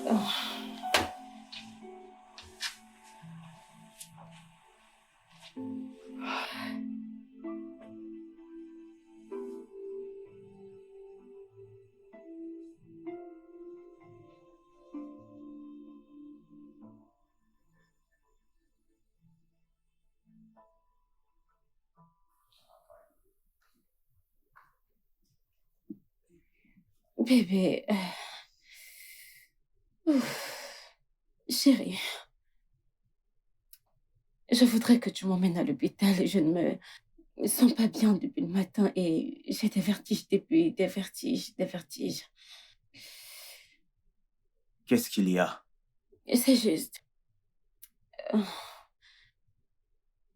Oh. Bébé, ouf. Chérie, je voudrais que tu m'emmènes à l'hôpital. Je ne me sens pas bien depuis le matin et j'ai des vertiges depuis, des vertiges, des vertiges. Qu'est-ce qu'il y a? C'est juste.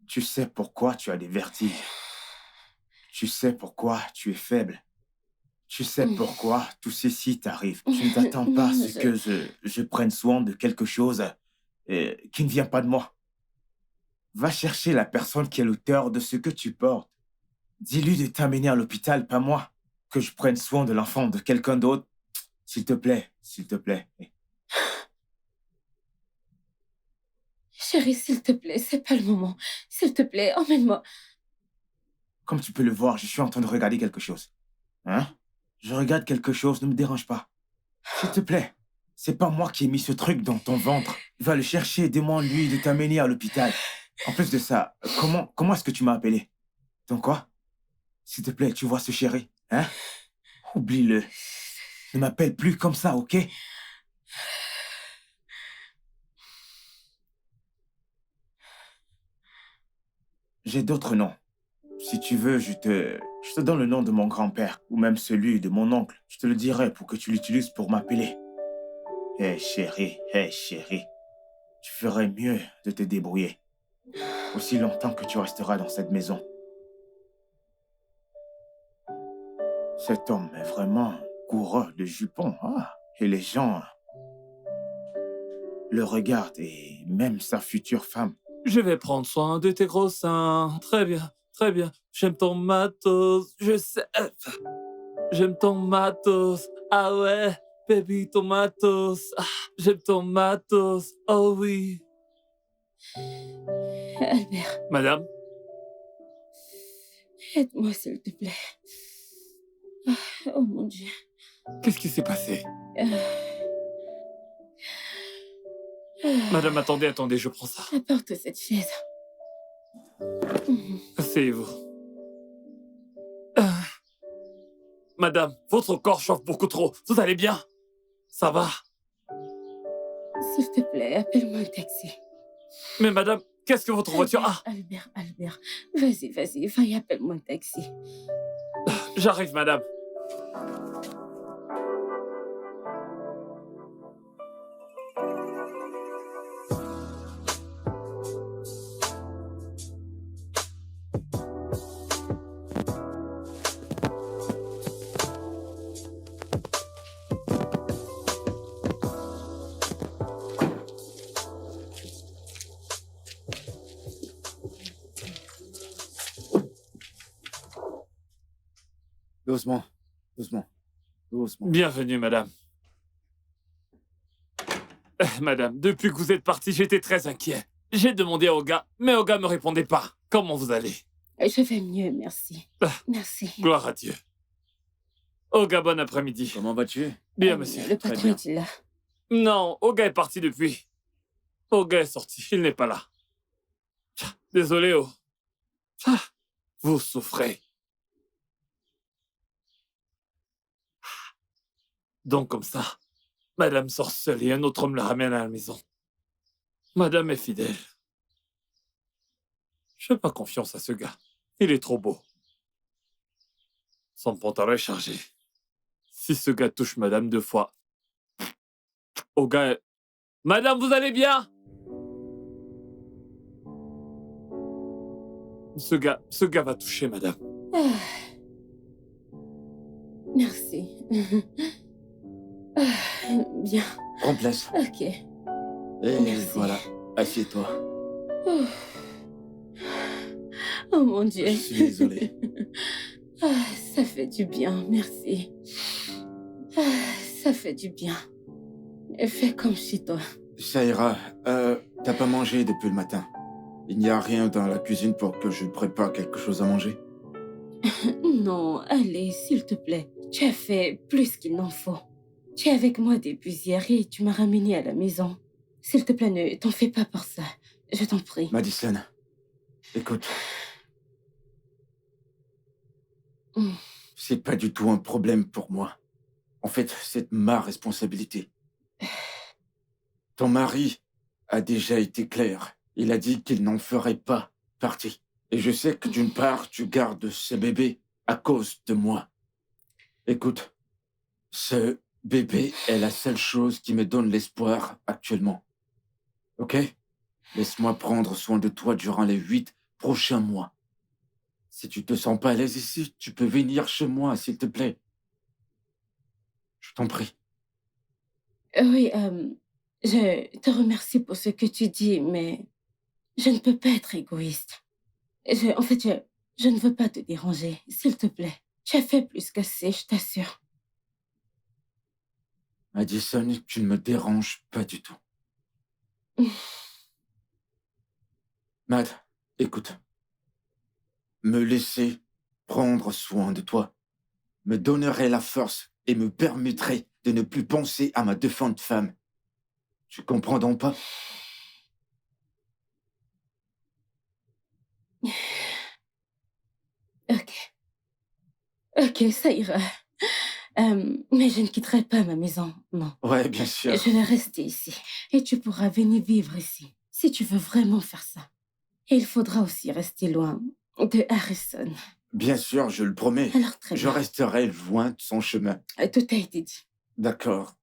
Tu sais pourquoi tu as des vertiges. Tu sais pourquoi tu es faible. Tu sais pourquoi tout ceci t'arrive. Tu ne t'attends pas à ce que je prenne soin de quelque chose qui ne vient pas de moi. Va chercher la personne qui est l'auteur de ce que tu portes. Dis-lui de t'amener à l'hôpital, pas moi. Que je prenne soin de l'enfant de quelqu'un d'autre. S'il te plaît, s'il te plaît. Chérie, s'il te plaît, c'est pas le moment. S'il te plaît, emmène-moi. Comme tu peux le voir, je suis en train de regarder quelque chose. Hein? Je regarde quelque chose, ne me dérange pas. S'il te plaît, c'est pas moi qui ai mis ce truc dans ton ventre. Va le chercher et demande-lui de t'amener à l'hôpital. En plus de ça, comment est-ce que tu m'as appelé? Donc quoi? S'il te plaît, tu vois ce chéri, hein? Oublie-le. Ne m'appelle plus comme ça, ok? J'ai d'autres noms. Si tu veux, je te donne le nom de mon grand-père, ou même celui de mon oncle. Je te le dirai pour que tu l'utilises pour m'appeler. Hé chérie, tu ferais mieux de te débrouiller. Aussi longtemps que tu resteras dans cette maison. Cet homme est vraiment coureur de jupons. Ah, et les gens le regardent, et même sa future femme. Je vais prendre soin de tes gros seins. Très bien, très bien. J'aime ton matos. Je sais. J'aime ton matos. Ah ouais, baby, ton matos. Ah, j'aime ton matos. Oh oui. Albert, Madame, aide-moi, s'il te plaît. Ah, oh mon Dieu. qu'est-ce qui s'est passé? Ah. Ah. Madame, attendez, je prends ça. Apporte cette chaise. Asseyez-vous. Ah. Madame, votre corps chauffe beaucoup trop. Vous allez bien? Ça va? S'il te plaît, appelle-moi un taxi. Mais madame, qu'est-ce que votre voiture... Ah, Albert, vas-y, va et appelle-moi un taxi. j'arrive, madame. Doucement. Bienvenue, madame. Madame, depuis que vous êtes partie, j'étais très inquiet. J'ai demandé à Oga, mais Oga me répondait pas. Comment vous allez? Je vais mieux, merci. Ah. Merci. Gloire à Dieu. Oga, bon après-midi. Comment vas-tu? Bien, monsieur. Le patron bien. est-il là? Non, Oga est parti depuis. Oga est sorti, il n'est pas là. Désolé, oh. Vous souffrez. Donc comme ça, madame sort seule et un autre homme la ramène à la maison. Madame est fidèle. Je fais pas confiance à ce gars. Il est trop beau. Son pantalon est chargé. Si ce gars touche madame 2 fois... Au gars... Madame, vous allez bien? Ce gars va toucher, madame. Ah. Merci. Ah, bien, Prends place. ok. Et Merci. voilà, assieds-toi. Oh, oh mon Dieu. Je suis désolé. Ah, ça fait du bien, merci. Ah, ça fait du bien. Fais comme chez toi. Ça ira. T'as pas mangé depuis le matin. Il n'y a rien dans la cuisine pour que je prépare quelque chose à manger. Non, allez, s'il te plaît. Tu as fait plus qu'il n'en faut. Tu es avec moi depuis hier et tu m'as ramené à la maison. S'il te plaît, ne t'en fais pas pour ça. Je t'en prie. Madison, écoute. Mm. C'est pas du tout un problème pour moi. En fait, c'est ma responsabilité. Ton mari a déjà été clair. Il a dit qu'il n'en ferait pas partie. Et je sais que d'une part, tu gardes ce bébé à cause de moi. Écoute, ce bébé est la seule chose qui me donne l'espoir actuellement. Ok? Laisse-moi prendre soin de toi durant les 8 prochains mois. Si tu te sens pas à l'aise ici, tu peux venir chez moi, s'il te plaît. Je t'en prie. Oui, je te remercie pour ce que tu dis, mais je ne peux pas être égoïste. En fait, je ne veux pas te déranger, s'il te plaît. Tu as fait plus qu'assez, je t'assure. Madison, tu ne me déranges pas du tout. Matt, écoute. Me laisser prendre soin de toi me donnerait la force et me permettrait de ne plus penser à ma défunte femme. Tu comprends donc pas? Ok. Ok, ça ira. Mais je ne quitterai pas ma maison, non. Ouais, bien sûr. Je vais rester ici. Et tu pourras venir vivre ici, si tu veux vraiment faire ça. Et il faudra aussi rester loin de Harrison. Bien sûr, je le promets. Alors très Je bien. resterai loin de son chemin. Tout a été dit. D'accord.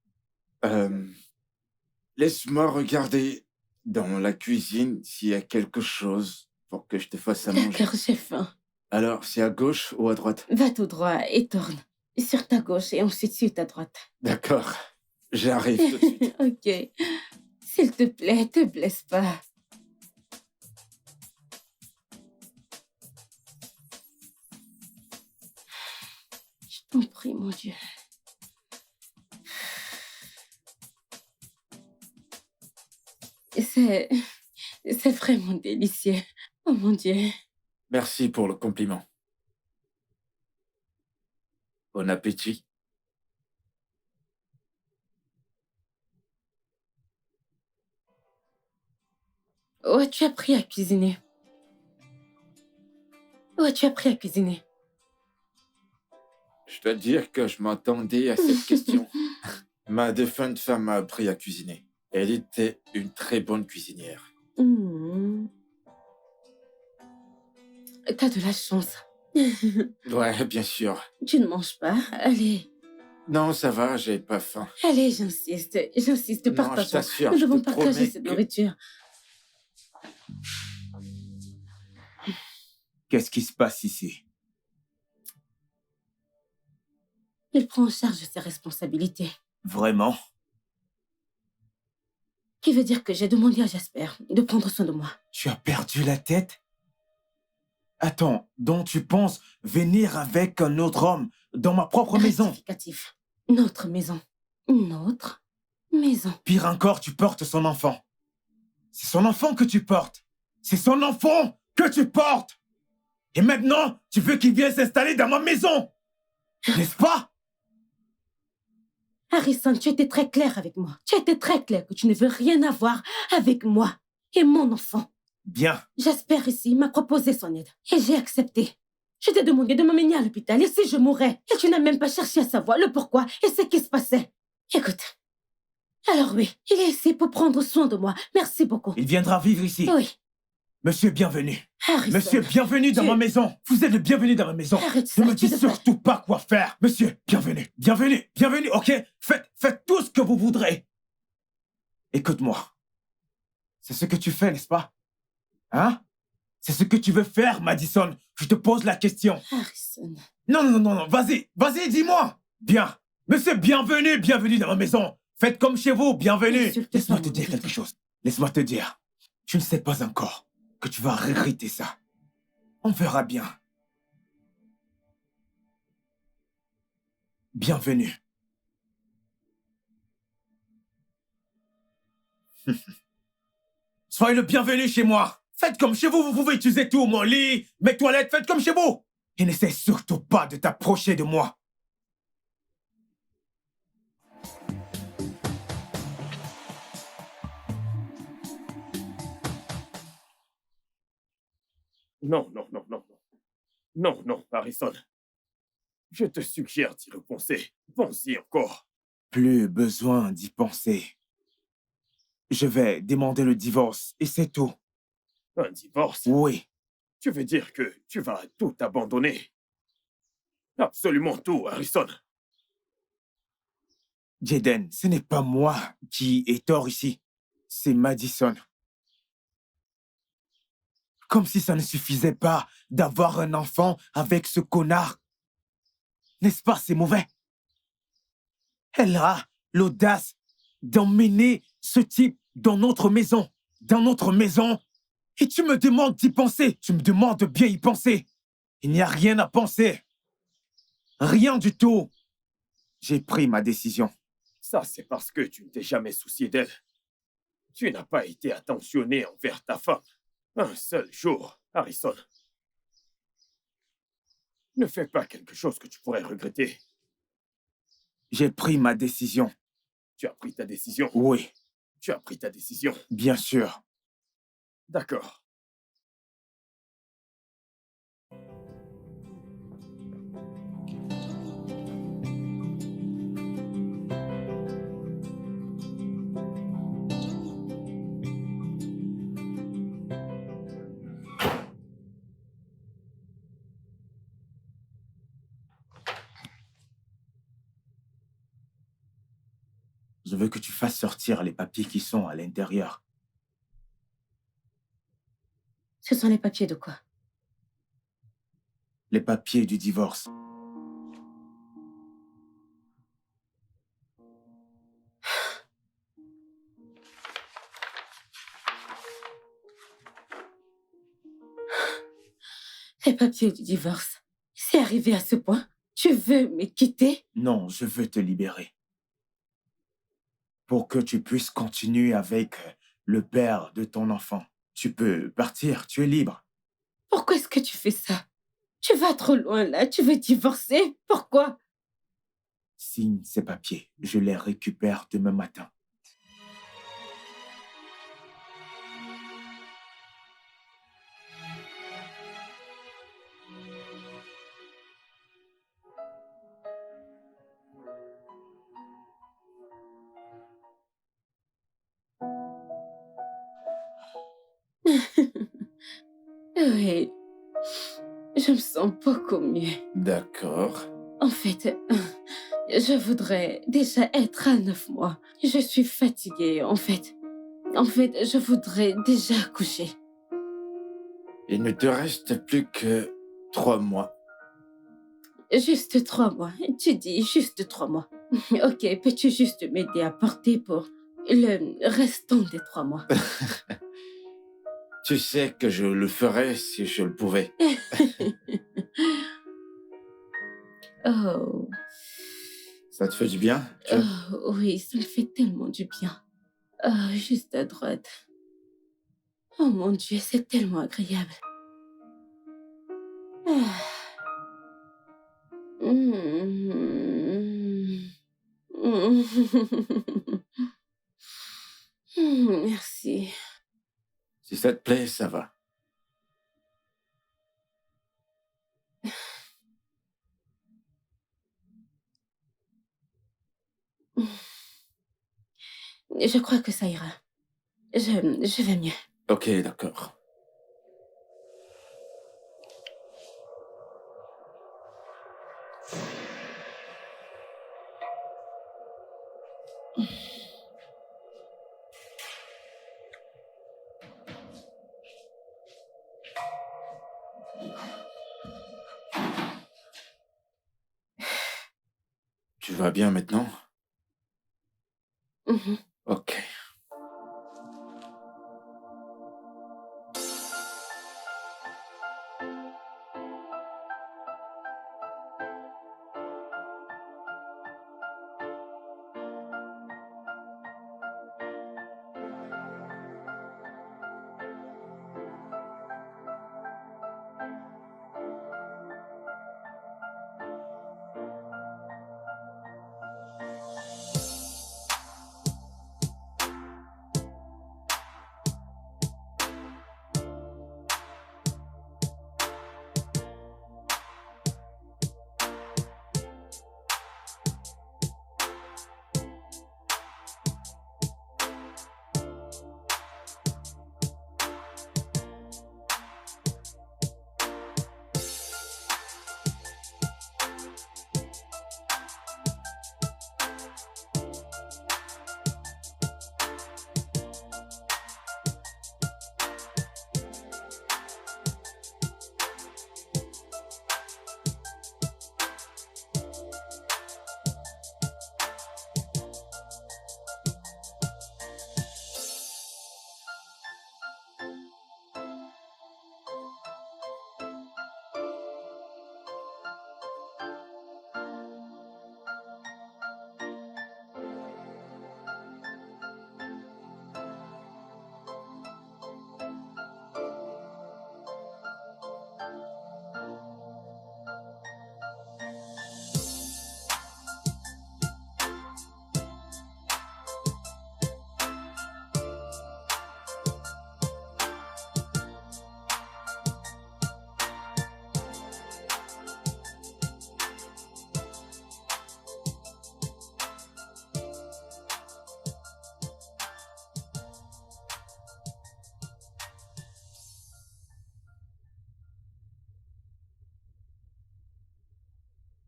Laisse-moi regarder dans la cuisine s'il y a quelque chose pour que je te fasse à manger. D'accord, j'ai faim. Alors, c'est à gauche ou à droite? Va tout droit et tourne. Sur ta gauche et ensuite sur ta droite. D'accord. J'arrive tout de suite. Ok. S'il te plaît, te blesse pas. Je t'en prie, mon Dieu. C'est vraiment délicieux. Oh mon Dieu. Merci pour le compliment. Bon appétit. Où as-tu appris à cuisiner? Où as-tu appris à cuisiner? Je dois dire que je m'attendais à cette question. Ma défunte femme m'a appris à cuisiner. Elle était une très bonne cuisinière. Hmm. T'as de la chance. Ouais, bien sûr. Tu ne manges pas? Allez, Non, ça va, j'ai pas faim. allez, j'insiste. J'insiste, Non, je partageons. t'assure, Nous je devons te partager promets cette que- nourriture. Qu'est-ce qui se passe ici? Il prend en charge ses responsabilités. Vraiment? Qui veut dire que j'ai demandé à Jasper de prendre soin de moi. Tu as perdu la tête? Attends, donc tu penses venir avec un autre homme dans ma propre maison? Rectificatif. Notre maison. Notre maison. Pire encore, tu portes son enfant. C'est son enfant que tu portes. C'est son enfant que tu portes. Et maintenant, tu veux qu'il vienne s'installer dans ma maison. N'est-ce pas? Harrison, tu étais très clair avec moi. Tu étais très clair que tu ne veux rien avoir avec moi et mon enfant. Bien. Jasper ici m'a proposé son aide et j'ai accepté. Je t'ai demandé de m'emmener à l'hôpital et si je mourais, et tu n'as même pas cherché à savoir le pourquoi et ce qui se passait. Écoute. Alors oui, il est ici pour prendre soin de moi. Merci beaucoup. Il viendra vivre ici. Oui, Monsieur, bienvenue. Harrison. Monsieur, bienvenue dans Tu- ma maison. Vous êtes le bienvenu dans ma maison. Arrête ça, Ne me tu dites devrais- surtout pas quoi faire. Monsieur, bienvenue. Bienvenue. Bienvenue, ok? Faites tout ce que vous voudrez. Écoute-moi. C'est ce que tu fais, n'est-ce pas? Hein? C'est ce que tu veux faire, Madison? Je te pose la question. Harrison. Non, vas-y, dis-moi. Bien. Monsieur, bienvenue dans ma maison. Faites comme chez vous, bienvenue. Laisse-moi te dire quelque chose. Laisse-moi te dire. Tu ne sais pas encore que tu vas regretter ça. On verra bien. Bienvenue. Soyez le bienvenu chez moi. Faites comme chez vous, vous pouvez utiliser tout, mon lit, mes toilettes, faites comme chez vous. Et n'essaie surtout pas de t'approcher de moi. Non, Harrison. Je te suggère d'y repenser. Pense-y encore. Plus besoin d'y penser. Je vais demander le divorce et c'est tout. Un divorce? Oui. Tu veux dire que tu vas tout abandonner? Absolument tout, Harrison. Jaden, ce n'est pas moi qui ai tort ici. C'est Madison. Comme si ça ne suffisait pas d'avoir un enfant avec ce connard. N'est-ce pas, c'est mauvais? Elle a l'audace d'emmener ce type dans notre maison. Dans notre maison. Et tu me demandes d'y penser. Tu me demandes de bien y penser. Il n'y a rien à penser. Rien du tout. J'ai pris ma décision. Ça, c'est parce que tu ne t'es jamais soucié d'elle. Tu n'as pas été attentionné envers ta femme. Un seul jour, Harrison. Ne fais pas quelque chose que tu pourrais regretter. J'ai pris ma décision. Tu as pris ta décision? Oui. Tu as pris ta décision? Bien sûr. D'accord. Je veux que tu fasses sortir les papiers qui sont à l'intérieur. Ce sont les papiers de quoi? Les papiers du divorce. Les papiers du divorce. C'est arrivé à ce point? Tu veux me quitter? Non, je veux te libérer. Pour que tu puisses continuer avec le père de ton enfant. Tu peux partir, tu es libre. Pourquoi est-ce que tu fais ça? Tu vas trop loin là, tu veux divorcer? Pourquoi? Signe ces papiers, je les récupère demain matin. Oui, je me sens beaucoup mieux. D'accord. En fait, je voudrais déjà être à 9 mois. Je suis fatiguée, en fait. Je voudrais déjà accoucher. Il ne te reste plus que 3 mois. Juste 3 mois. Tu dis juste 3 mois. Ok, peux-tu juste m'aider à porter pour le restant des 3 mois? Tu sais que je le ferais si je le pouvais. Oh, Ça te fait du bien? oh, oui, ça me fait tellement du bien. Oh, juste à droite. Oh mon Dieu, c'est tellement agréable. Ah. Mm. Merci. Si ça te plaît, ça va. Je crois que ça ira. Je vais mieux. Ok, d'accord. Tu vas bien maintenant? Mhm. Ok.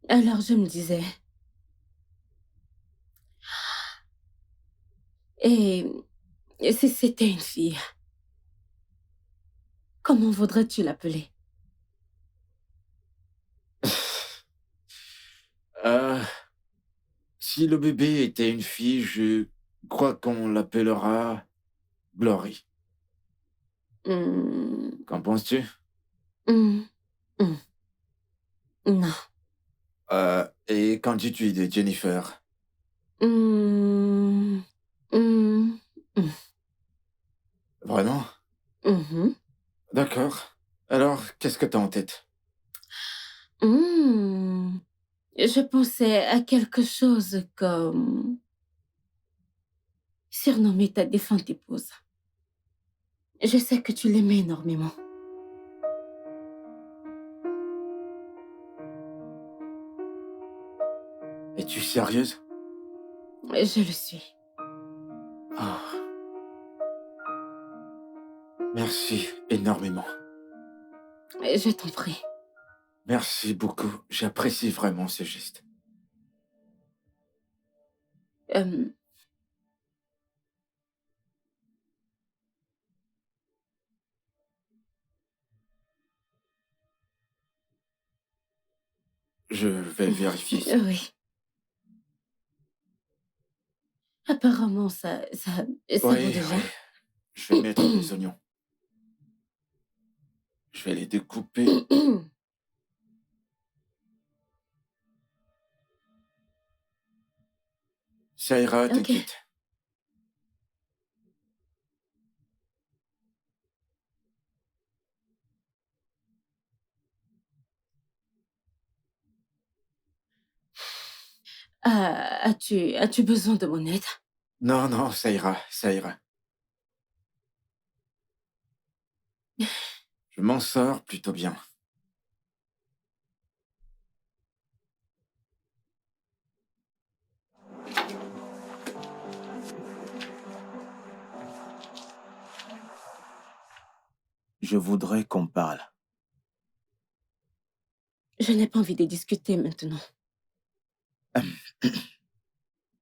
Alors je me disais, et si c'était une fille, comment voudrais-tu l'appeler? Euh, Si le bébé était une fille, je crois qu'on l'appellera Glory. Hmm, Qu'en penses-tu? hmm, hmm. Non. Et qu'en dis-tu de Jennifer? Hmm, hmm, hmm, Vraiment? mhm. D'accord. Alors, qu'est-ce que t'as en tête? Hmm. Je pensais à quelque chose comme surnommer ta défunte épouse. Je sais que tu l'aimais énormément. Es-tu sérieuse? Je le suis. Ah, merci énormément. Je t'en prie. Merci beaucoup. J'apprécie vraiment ce geste. Euh, Je vais vérifier ça. oui. Apparemment, ça vaut Oui, déjà. oui. Je vais mettre des oignons. Je vais les découper. Ça ira, Ok. t'inquiète. As-tu besoin de mon aide? Non, non, ça ira, ça ira. Je m'en sors plutôt bien. Je voudrais qu'on parle. Je n'ai pas envie de discuter maintenant.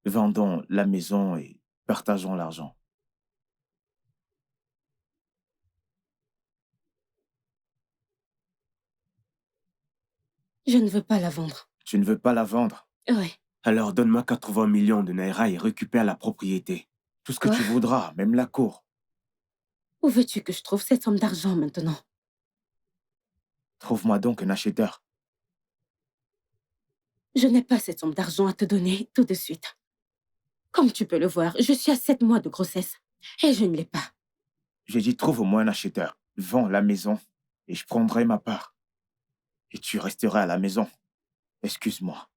Vendons la maison et partageons l'argent. Je ne veux pas la vendre. Tu ne veux pas la vendre? Ouais. Alors donne-moi 80 millions de Naira et récupère la propriété. Tout ce que Quoi? tu voudras, même la cour. Où veux-tu que je trouve cette somme d'argent maintenant? Trouve-moi donc un acheteur. Je n'ai pas cette somme d'argent à te donner tout de suite. Comme tu peux le voir, je suis à 7 mois de grossesse et je ne l'ai pas. J'ai dit trouve-moi un acheteur. Vends la maison et je prendrai ma part. Et tu resteras à la maison. Excuse-moi.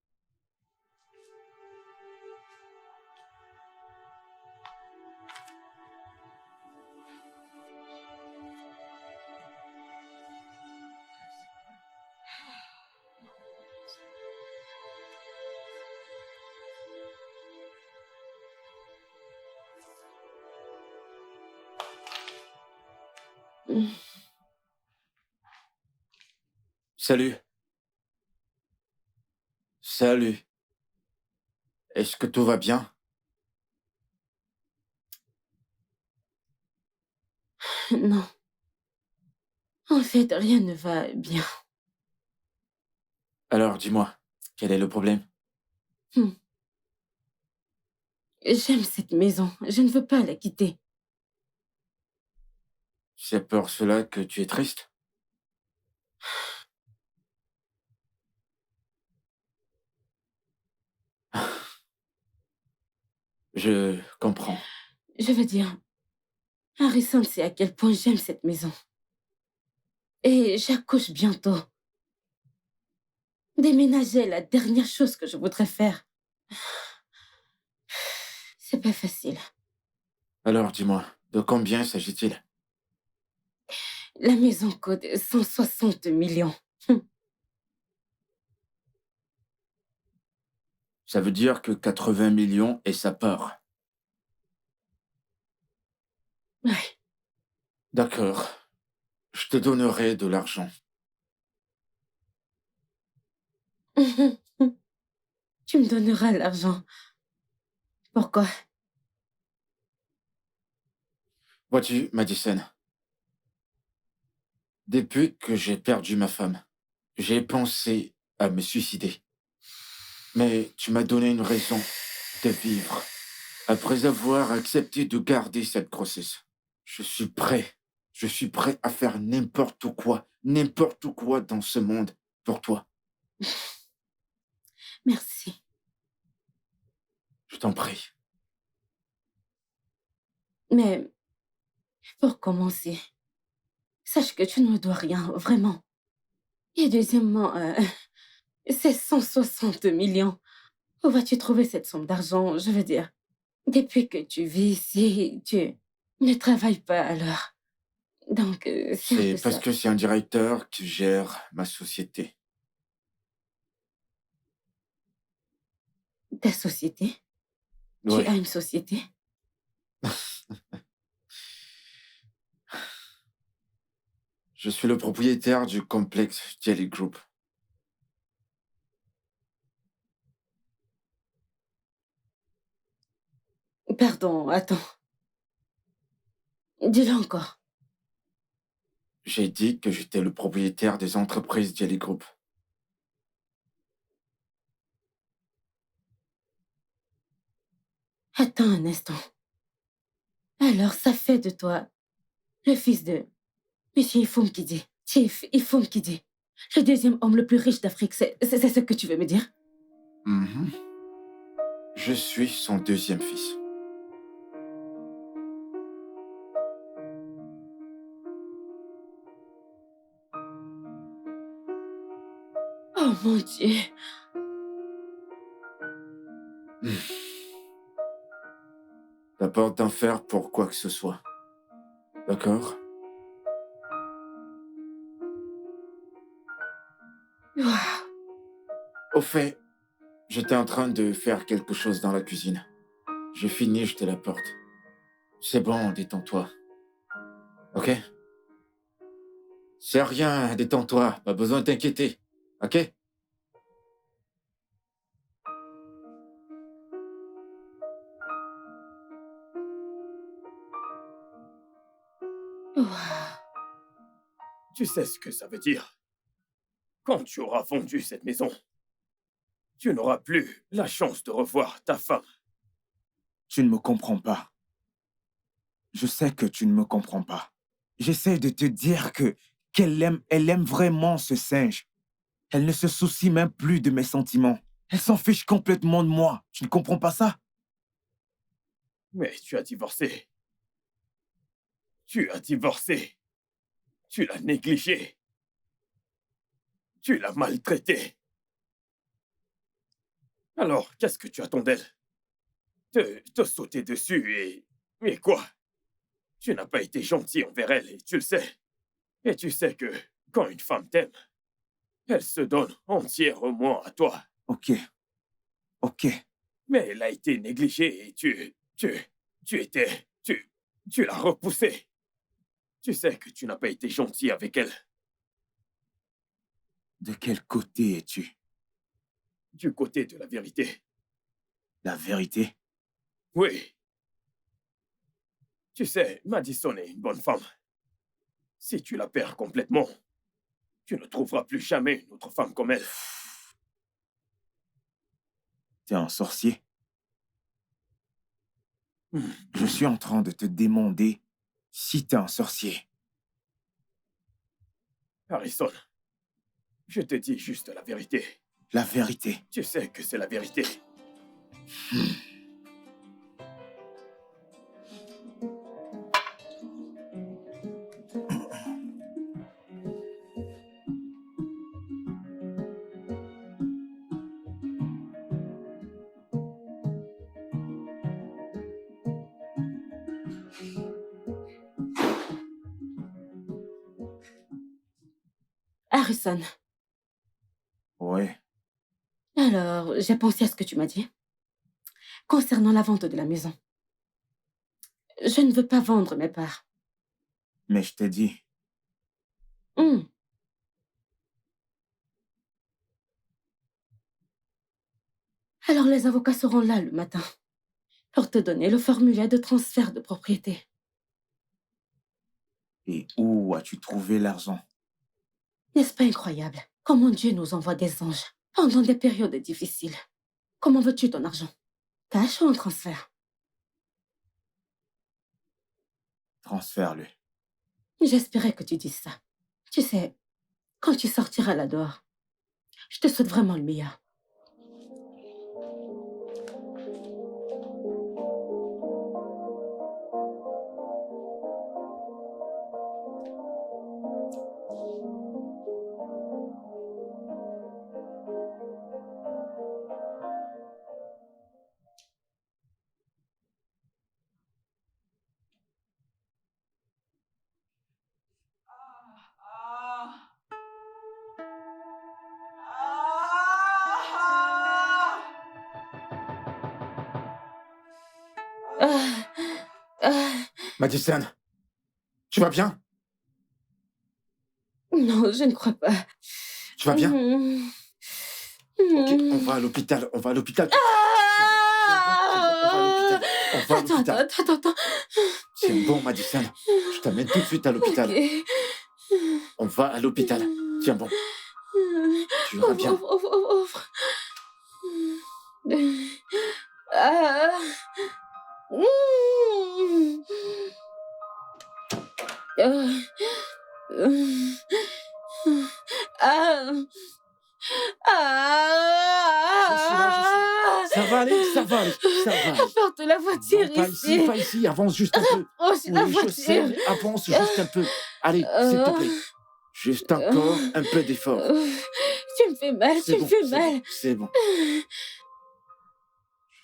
Salut. Salut. Est-ce que tout va bien? Non. En fait, rien ne va bien. Alors, dis-moi, quel est le problème? J'aime cette maison. Je ne veux pas la quitter. C'est pour cela que tu es triste? Je comprends. Je veux dire, Harrison sait à quel point j'aime cette maison. Et j'accouche bientôt. Déménager est la dernière chose que je voudrais faire. C'est pas facile. Alors, dis-moi, de combien s'agit-il? La maison coûte 160 millions. Ça veut dire que 80 millions est sa part. Ouais. D'accord. Je te donnerai de l'argent. Tu me donneras l'argent. Pourquoi? Vois-tu, Madison, depuis que j'ai perdu ma femme, j'ai pensé à me suicider. Mais tu m'as donné une raison de vivre. Après avoir accepté de garder cette grossesse, je suis prêt. Je suis prêt à faire n'importe quoi dans ce monde pour toi. Merci. Je t'en prie. Mais pour commencer, sache que tu ne me dois rien, vraiment. Et deuxièmement, c'est 160 millions. Où vas-tu trouver cette somme d'argent? Je veux dire, depuis que tu vis ici, tu ne travailles pas alors. Donc, c'est un C'est peu parce ça. que c'est un directeur qui gère ma société. Ta société? Tu Oui, as une société? je suis le propriétaire du complexe Jelly Group. Pardon, attends. Dis-le encore. J'ai dit que j'étais le propriétaire des entreprises Jelly Group. Attends un instant. Alors, ça fait de toi le fils de Monsieur Ifum Kidi. Chief Ifum Kidi. Le deuxième homme le plus riche d'Afrique. C'est ce que tu veux me dire? Mhm. Je suis son deuxième fils. Oh mon Dieu. T'as peur d'en faire pour quoi que ce soit. D'accord? Ouah. Au fait, j'étais en train de faire quelque chose dans la cuisine. J'ai fini, je te la porte. C'est bon, détends-toi. Ok? C'est rien, détends-toi. Pas besoin de t'inquiéter. Ok? Ouah. Tu sais ce que ça veut dire? Quand tu auras vendu cette maison, tu n'auras plus la chance de revoir ta femme. Tu ne me comprends pas. Je sais que tu ne me comprends pas. J'essaie de te dire elle aime vraiment ce singe. Elle ne se soucie même plus de mes sentiments. Elle s'en fiche complètement de moi. Tu ne comprends pas ça? Mais tu as divorcé. Tu as divorcé. Tu l'as négligée. Tu l'as maltraitée. Alors, qu'est-ce que tu attends d'elle? Te sauter dessus et... Mais quoi? Tu n'as pas été gentil envers elle et tu le sais. Et tu sais que quand une femme t'aime, elle se donne entièrement à toi. Ok. Mais elle a été négligée et tu l'as repoussée. Tu sais que tu n'as pas été gentil avec elle. De quel côté es-tu? Du côté de la vérité. La vérité? Oui. Tu sais, Madison est une bonne femme. Si tu la perds complètement, tu ne trouveras plus jamais une autre femme comme elle. T'es un sorcier? Je suis en train de te demander si t'es un sorcier. Harrison, je te dis juste la vérité. La vérité. Tu sais que c'est la vérité. Harrison, Ouais. alors, j'ai pensé à ce que tu m'as dit. Concernant la vente de la maison. Je ne veux pas vendre mes parts. Mais je t'ai dit, Hmm. Alors les avocats seront là le matin pour te donner le formulaire de transfert de propriété. et où as-tu trouvé l'argent? N'est-ce pas incroyable? Comment Dieu nous envoie des anges pendant des périodes difficiles. Comment veux-tu ton argent? Cash ou en transfert? Transfère-le. J'espérais que tu dises ça. Tu sais, quand tu sortiras là dehors, je te souhaite vraiment le meilleur. Ah, ah, Madison, tu vas bien? non, je ne crois pas. Tu vas bien? Hmm. Ok, Hmm. on va à l'hôpital. On va à l'hôpital. Ah! On va à l'hôpital. Attends. C'est bon, Madison. Je t'amène tout de suite à l'hôpital. Ok. On va à l'hôpital. Tiens bon. Tu iras bien. Ouvre. Ah. Mm. Ah. Je suis là. Ça va aller, ça va aller, ça va aller. Apporte la voiture Non, ici. pas ici, avance juste un peu. Approche la Oui, je sais, voiture. mais avance juste un peu. Allez, s'il te plaît. Juste encore un peu d'effort. Tu me fais mal, C'est bon, c'est bon.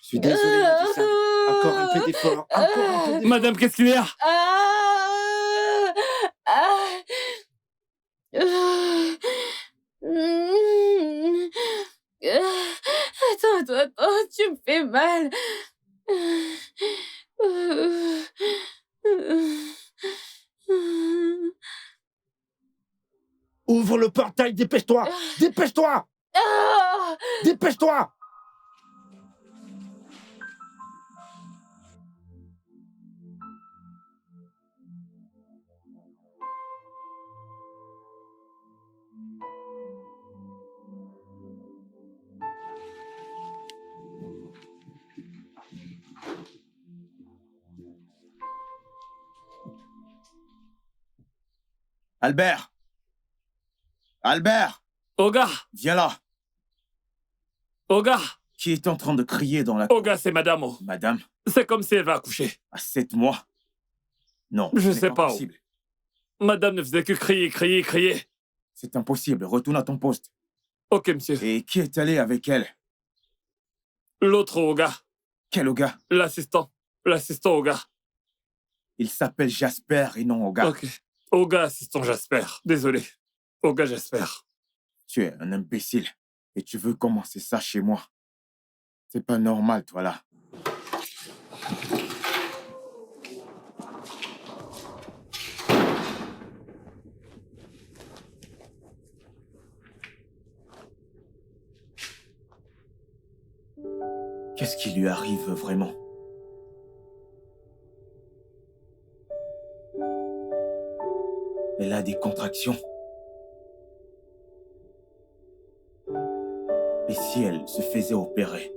Je suis désolé, Madison. Encore un peu d'effort. Encore un peu d'effort. Madame, qu'est-ce qu'il y a? Ah. Ah. Mm. Attends, tu me fais mal. Ouvre le portail, dépêche-toi. Dépêche-toi. Ah. Dépêche-toi. Albert! Albert! Oga! Viens là! Oga! Qui est en train de crier dans la... Oga, c'est Madame O. Madame, C'est comme si elle va accoucher. à 7 mois? Non, Je c'est sais pas où. impossible. Madame ne faisait que crier, crier, crier. C'est impossible. Retourne à ton poste. Ok, monsieur. Et qui est allé avec elle? L'autre Oga. Quel Oga? L'assistant. L'assistant Oga. Il s'appelle Jasper et non Oga. Ok. Oga, assistant Jasper. Désolé. Oga Jasper. Tu es un imbécile. Et tu veux commencer ça chez moi. C'est pas normal, toi, là. Qu'est-ce qui lui arrive vraiment? Elle a des contractions. Et si elle se faisait opérer?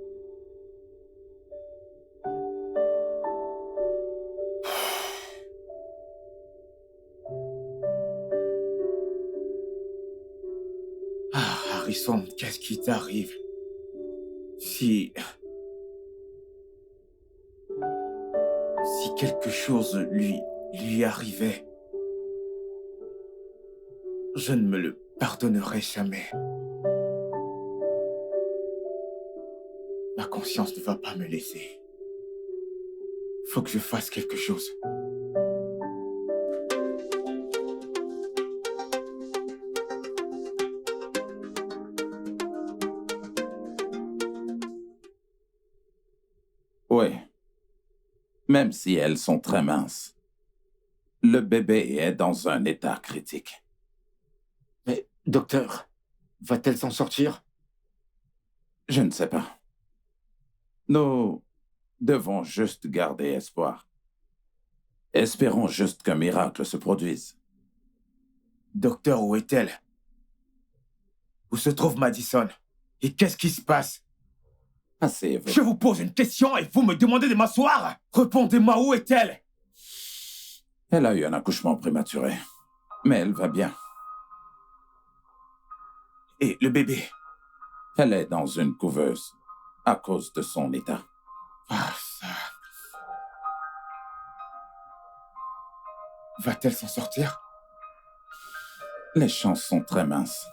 Ah, Harrison, qu'est-ce qui t'arrive? Si quelque chose lui arrivait, je ne me le pardonnerai jamais. Ma conscience ne va pas me laisser. Faut que je fasse quelque chose. Oui. Même si elles sont très minces, le bébé est dans un état critique. Mais, docteur, va-t-elle s'en sortir? Je ne sais pas. Nous devons juste garder espoir. Espérons juste qu'un miracle se produise. Docteur, où est-elle? Où se trouve Madison? Et qu'est-ce qui se passe? Assez. Je vous pose une question et vous me demandez de m'asseoir? Répondez-moi, où est-elle? Elle a eu un accouchement prématuré, mais elle va bien. Et le bébé? Elle est dans une couveuse à cause de son état. Ah, ça... Va-t-elle s'en sortir? Les chances sont très minces.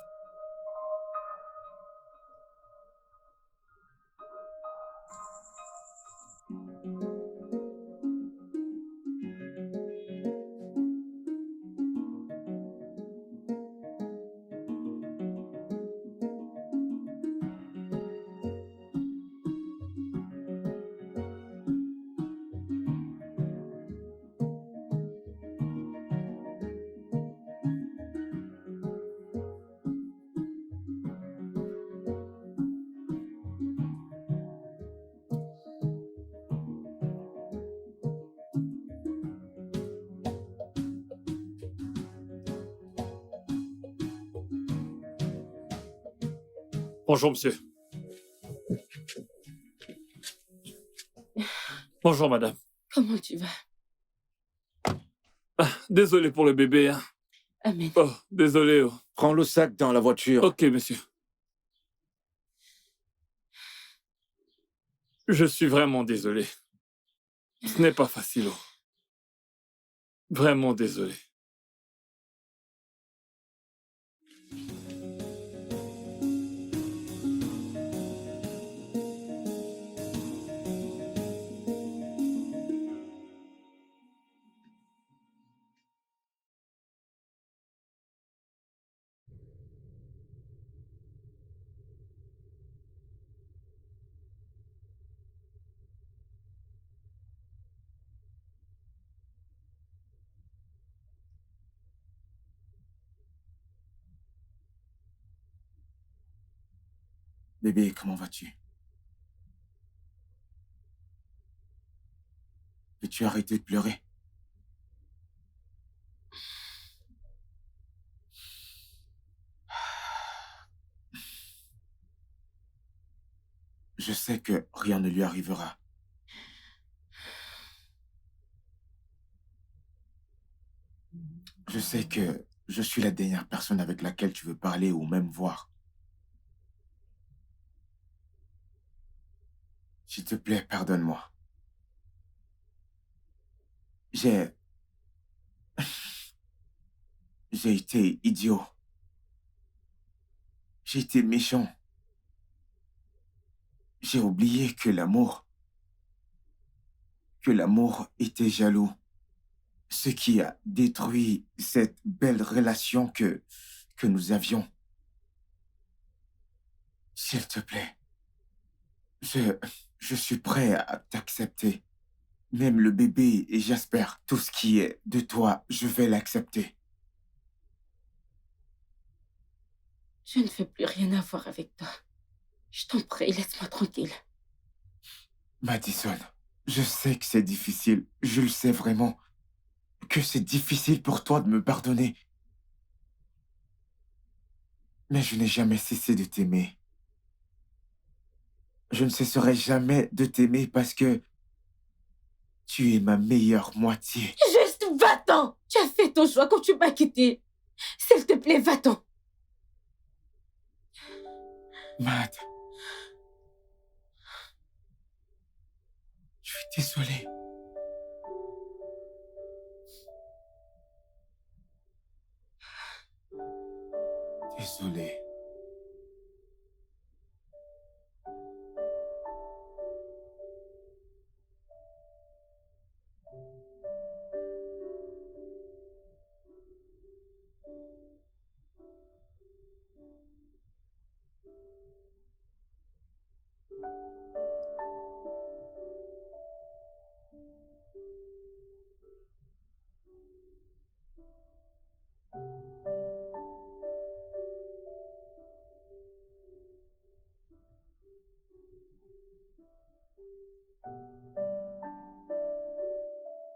Bonjour, monsieur. Bonjour, madame. Comment tu vas? Ah, désolé pour le bébé. Hein. Amen. Oh, désolé. Oh. Prends le sac dans la voiture. Ok, monsieur. Je suis vraiment désolé. Ce n'est pas facile. Oh. Vraiment désolé. Bébé, comment vas-tu? Peux-tu arrêter de pleurer? Je sais que rien ne lui arrivera. Je sais que je suis la dernière personne avec laquelle tu veux parler ou même voir. S'il te plaît, pardonne-moi. J'ai été idiot. J'ai été méchant. J'ai oublié que l'amour était jaloux. Ce qui a détruit cette belle relation que nous avions. S'il te plaît, je suis prêt à t'accepter. Même le bébé et j'espère tout ce qui est de toi, je vais l'accepter. Je ne veux plus rien avoir avec toi. Je t'en prie, laisse-moi tranquille. Madison, je sais que c'est difficile, je le sais vraiment, que c'est difficile pour toi de me pardonner. Mais je n'ai jamais cessé de t'aimer. Je ne cesserai jamais de t'aimer parce que tu es ma meilleure moitié. Juste va-t'en! Tu as fait ton choix quand tu m'as quitté. S'il te plaît, va-t'en. Mad, je suis désolé. Désolé.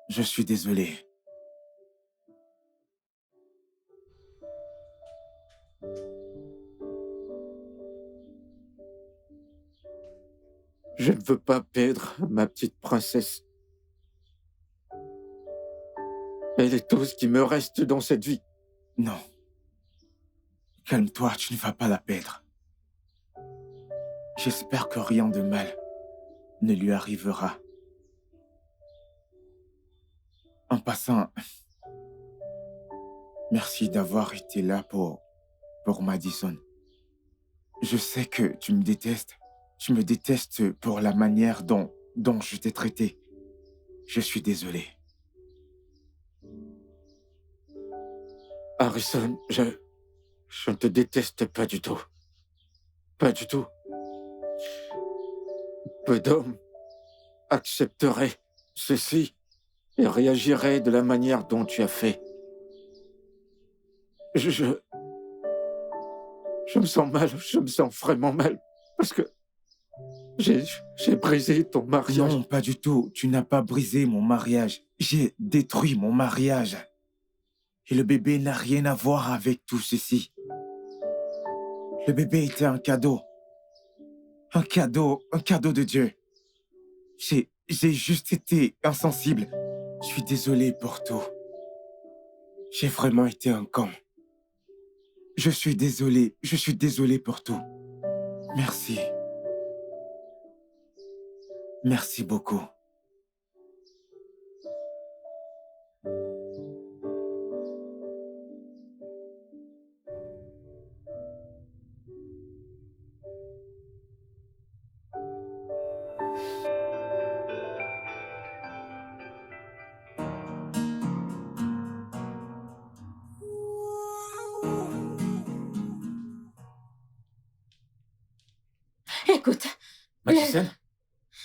Je suis désolé. Je ne veux pas perdre ma petite princesse. Elle est tout ce qui me reste dans cette vie. Non. Calme-toi, tu ne vas pas la perdre. J'espère que rien de mal ne lui arrivera. En passant, merci d'avoir été là pour Madison. Je sais que tu me détestes. Tu me détestes pour la manière dont je t'ai traité. Je suis désolé. Harrison, je ne te déteste pas du tout. Pas du tout. Peu d'hommes accepteraient ceci et réagiraient de la manière dont tu as fait. Je me sens mal, je me sens vraiment mal, parce que j'ai brisé ton mariage. Non, pas du tout. Tu n'as pas brisé mon mariage. J'ai détruit mon mariage. Et le bébé n'a rien à voir avec tout ceci. Le bébé était un cadeau. Un cadeau de Dieu. J'ai juste été insensible. Je suis désolé pour tout. J'ai vraiment été un con. Je suis désolé pour tout. Merci. Merci beaucoup. Écoute, Madison,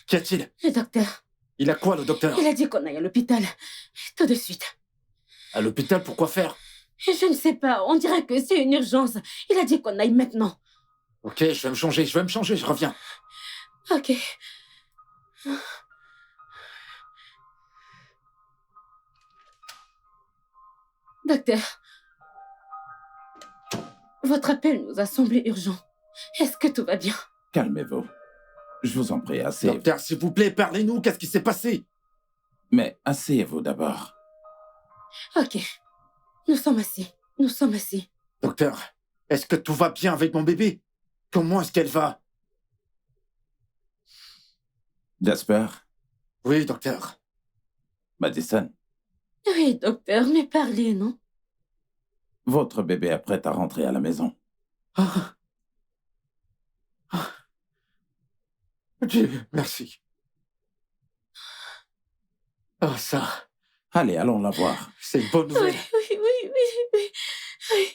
qu'y a-t-il? le docteur, Il a quoi, le docteur? il a dit qu'on aille à l'hôpital. Tout de suite. À l'hôpital, pourquoi faire? Je ne sais pas, on dirait que c'est une urgence. Il a dit qu'on aille maintenant. Ok, je vais me changer, je reviens. Ok. Docteur, votre appel nous a semblé urgent. Est-ce que tout va bien? Calmez-vous. Je vous en prie, asseyez-vous. Docteur, s'il vous plaît, parlez-nous, qu'est-ce qui s'est passé? Mais asseyez-vous d'abord. Ok, nous sommes assis. Nous sommes ici. Docteur, est-ce que tout va bien avec mon bébé? Comment est-ce qu'elle va? Jasper, Oui, docteur. Madison, Oui, docteur, mais parlez, non? votre bébé est prêt à rentrer à la maison. Ah. Ah. Dieu, merci. Ah, ça, Allez, allons la voir. c'est une bonne Oui, nouvelle. oui, oui, oui, oui. Oui.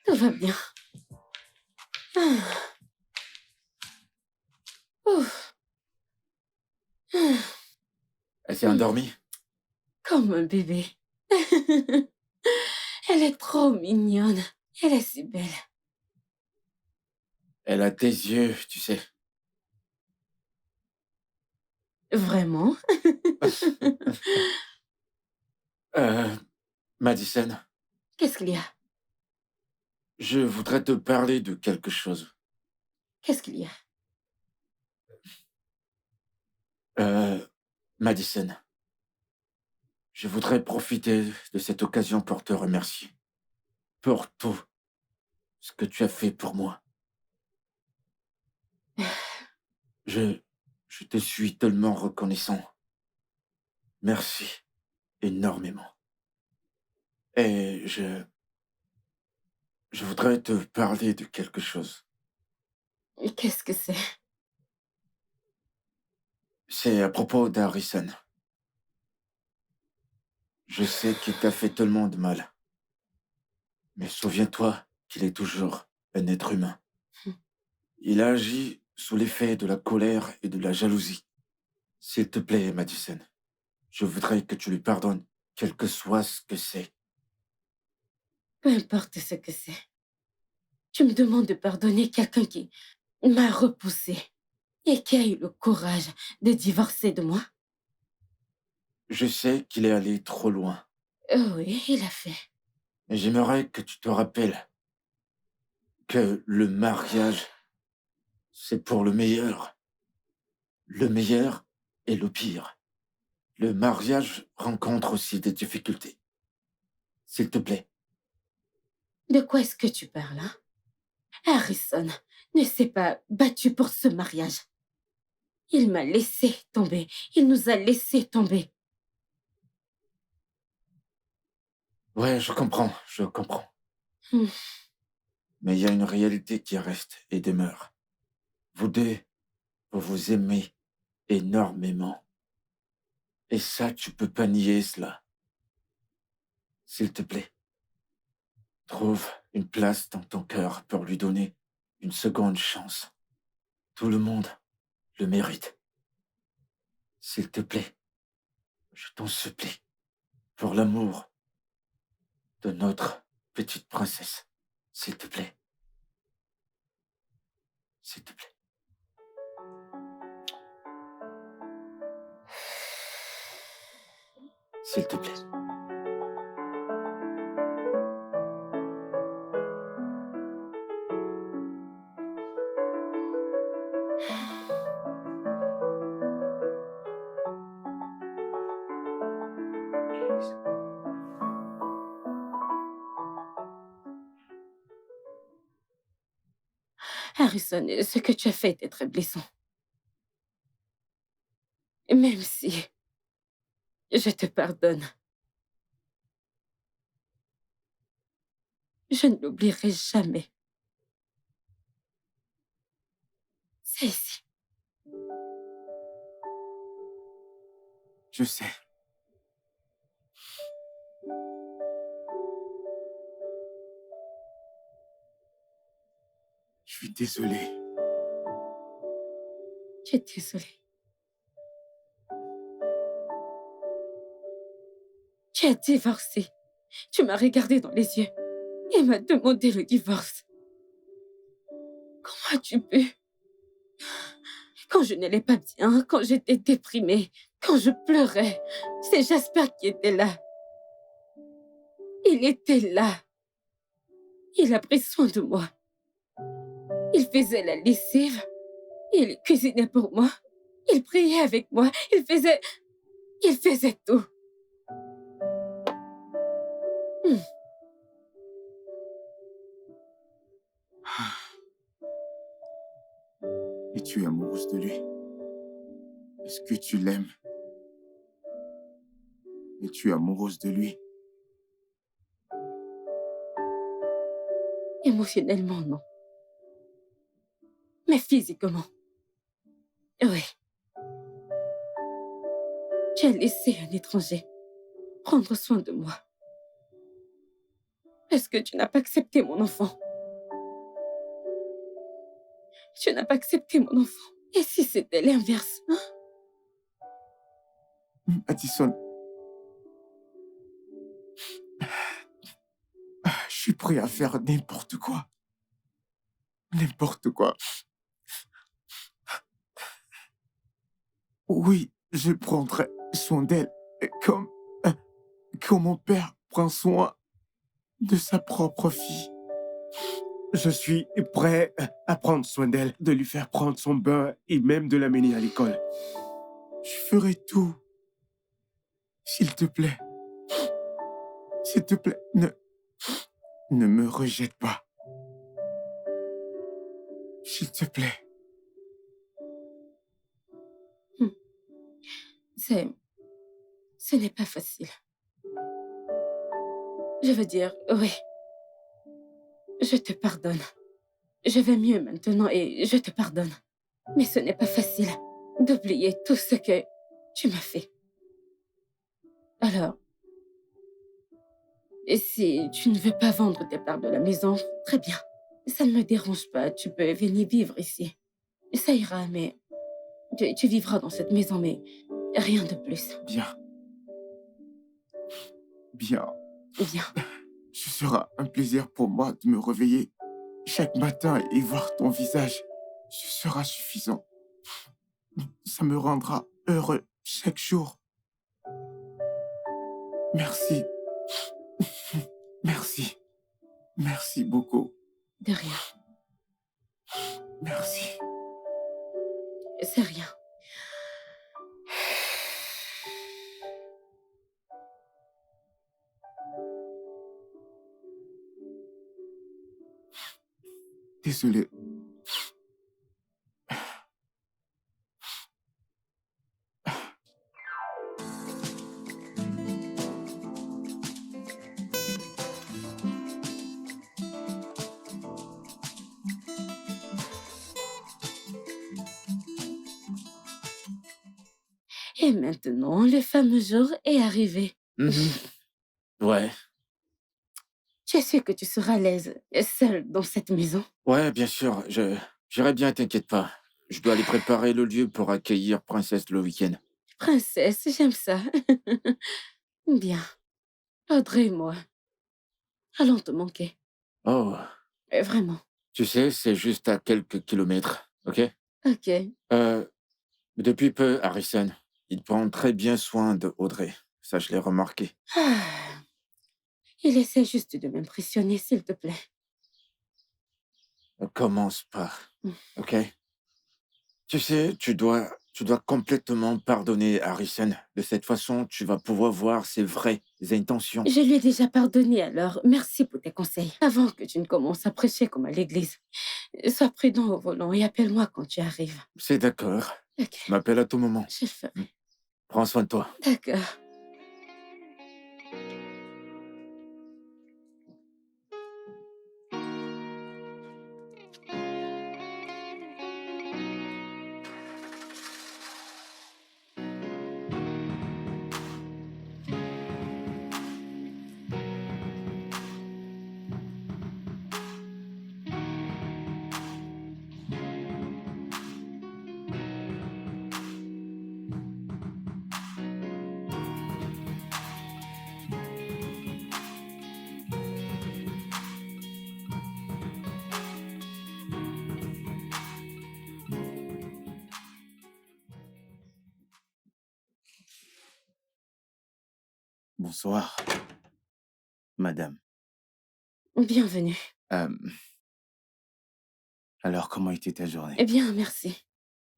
Tout va bien. Ah. Ouf. Ah. Elle s'est endormie? Comme un bébé. Elle est trop mignonne. Elle est si belle. Elle a tes yeux, tu sais. Vraiment? Madison, Qu'est-ce qu'il y a? je voudrais te parler de quelque chose. Qu'est-ce qu'il y a? Madison, je voudrais profiter de cette occasion pour te remercier. Pour tout ce que tu as fait pour moi. Je te suis tellement reconnaissant. Merci énormément. Et je voudrais te parler de quelque chose. Et qu'est-ce que c'est? C'est à propos d'Harrison. Je sais qu'il t'a fait tellement de mal. Mais souviens-toi qu'il est toujours un être humain. Il a agi sous l'effet de la colère et de la jalousie. S'il te plaît, Madison, je voudrais que tu lui pardonnes, quel que soit ce que c'est. Peu importe ce que c'est. Tu me demandes de pardonner quelqu'un qui m'a repoussé et qui a eu le courage de divorcer de moi? Je sais qu'il est allé trop loin, Oh oui, il a fait. mais j'aimerais que tu te rappelles que le mariage, c'est pour le meilleur. Le meilleur et le pire. Le mariage rencontre aussi des difficultés. S'il te plaît. De quoi est-ce que tu parles, hein? Harrison ne s'est pas battu pour ce mariage. Il m'a laissé tomber. Il nous a laissé tomber. Ouais, je comprends. Hmm. Mais il y a une réalité qui reste et demeure. Vous deux, vous vous aimez énormément. Et ça, tu peux pas nier cela. S'il te plaît, trouve une place dans ton cœur pour lui donner une seconde chance. Tout le monde le mérite. S'il te plaît, je t'en supplie, pour l'amour de notre petite princesse. S'il te plaît. S'il te plaît. S'il te plaît. Harrison, ce que tu as fait était très blessant. Même si je te pardonne, je ne l'oublierai jamais. C'est ici. Je sais. Je suis désolé. Je suis désolée. Tu as divorcé. Tu m'as regardé dans les yeux et m'as demandé le divorce. Comment as-tu pu? Quand je n'allais pas bien, quand j'étais déprimée, Quand je pleurais, c'est Jasper qui était là. Il était là. Il a pris soin de moi. Il faisait la lessive. Il cuisinait pour moi. Il priait avec moi. Il faisait tout. Et tu es amoureuse de lui. Est-ce que tu l'aimes? Et tu es amoureuse de lui. Émotionnellement, non. Mais physiquement, oui. J'ai laissé un étranger prendre soin de moi. Est-ce que tu n'as pas accepté mon enfant? Tu n'as pas accepté mon enfant. Et si c'était l'inverse, hein? Addison, je suis prêt à faire n'importe quoi. N'importe quoi. Oui, je prendrai soin d'elle comme mon père prend soin de sa propre fille. Je suis prêt à prendre soin d'elle, de lui faire prendre son bain et même de l'amener à l'école. Je ferai tout. S'il te plaît. S'il te plaît, ne me rejette pas. S'il te plaît. Ce n'est pas facile. Je veux dire, oui. Je te pardonne. Je vais mieux maintenant et je te pardonne. Mais ce n'est pas facile d'oublier tout ce que tu m'as fait. Alors, et si tu ne veux pas vendre tes parts de la maison, très bien. Ça ne me dérange pas, tu peux venir vivre ici. Ça ira, mais tu vivras dans cette maison, mais rien de plus. Bien. Bien. Bien. Ce sera un plaisir pour moi de me réveiller chaque matin et voir ton visage. Ce sera suffisant. Ça me rendra heureux chaque jour. Merci. Merci. Merci beaucoup. De rien. Merci. C'est rien. Désolé. Et maintenant, le fameux jour est arrivé. Ouais. Je sais que tu seras à l'aise, seul dans cette maison. Ouais, bien sûr. J'irai bien, t'inquiète pas. Je dois aller préparer le lieu pour accueillir Princesse le week-end. Princesse, j'aime ça. Bien. Audrey et moi, allons te manquer. Oh, Vraiment. tu sais, c'est juste à quelques kilomètres, ok? Ok. Depuis peu, Harrison, il prend très bien soin de Audrey. Ça, je l'ai remarqué. Ah. Il essaie juste de m'impressionner, s'il te plaît. Ne commence pas, Mm. ok? Tu sais, tu dois complètement pardonner Harrison. De cette façon, tu vas pouvoir voir ses vraies intentions. Je lui ai déjà pardonné, alors merci pour tes conseils. Avant que tu ne commences à prêcher comme à l'église, sois prudent au volant et appelle-moi quand tu arrives. C'est d'accord. Ok, M'appelle à tout moment. je le ferai. Prends soin de toi. D'accord. Bonsoir, madame. Bienvenue. Euh, alors, comment était ta journée? Eh bien, merci.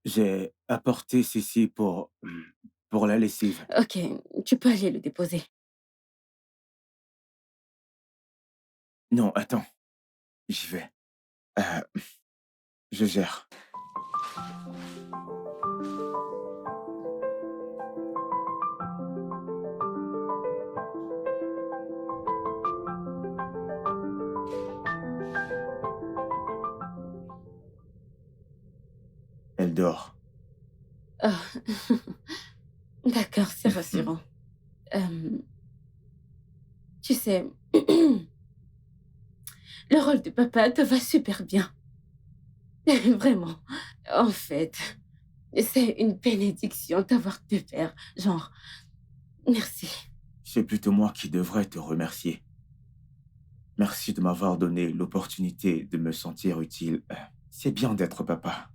J'ai apporté ceci pour la lessive. Ok, tu peux aller le déposer. Non, attends, j'y vais. Euh, je gère. Elle dort. Ah, d'accord, c'est rassurant. Euh, tu sais, le rôle de papa te va super bien. Vraiment. En fait, c'est une bénédiction d'avoir deux pères. Genre, merci. C'est plutôt moi qui devrais te remercier. Merci de m'avoir donné l'opportunité de me sentir utile. C'est bien d'être papa.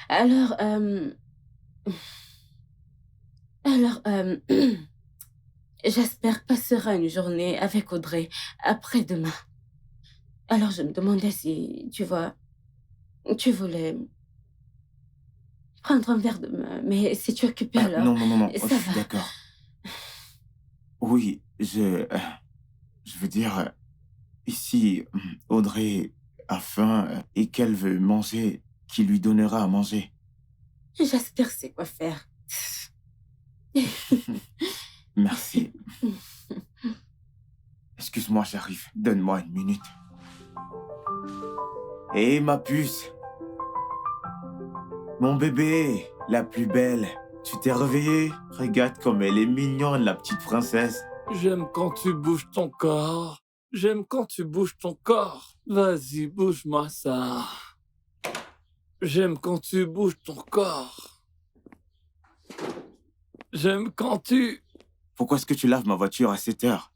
Alors, alors, j'espère passera une journée avec Audrey après-demain. Alors, je me demandais si, tu vois, tu voulais prendre un verre de main, mais si tu es occupé alors, Non, non, non, non, je ça suis va. d'accord. Oui, je veux dire, ici, Audrey a faim et qu'elle veut manger, qui lui donnera à manger. J'espère c'est quoi faire. Merci. Excuse-moi, j'arrive. Donne-moi une minute. Hé, ma puce. Mon bébé, la plus belle. Tu t'es réveillée? Regarde comme elle est mignonne, la petite princesse. J'aime quand tu bouges ton corps. J'aime quand tu bouges ton corps. Vas-y, bouge-moi ça. J'aime quand tu bouges ton corps. J'aime quand tu... Pourquoi est-ce que tu laves ma voiture à 7 heures?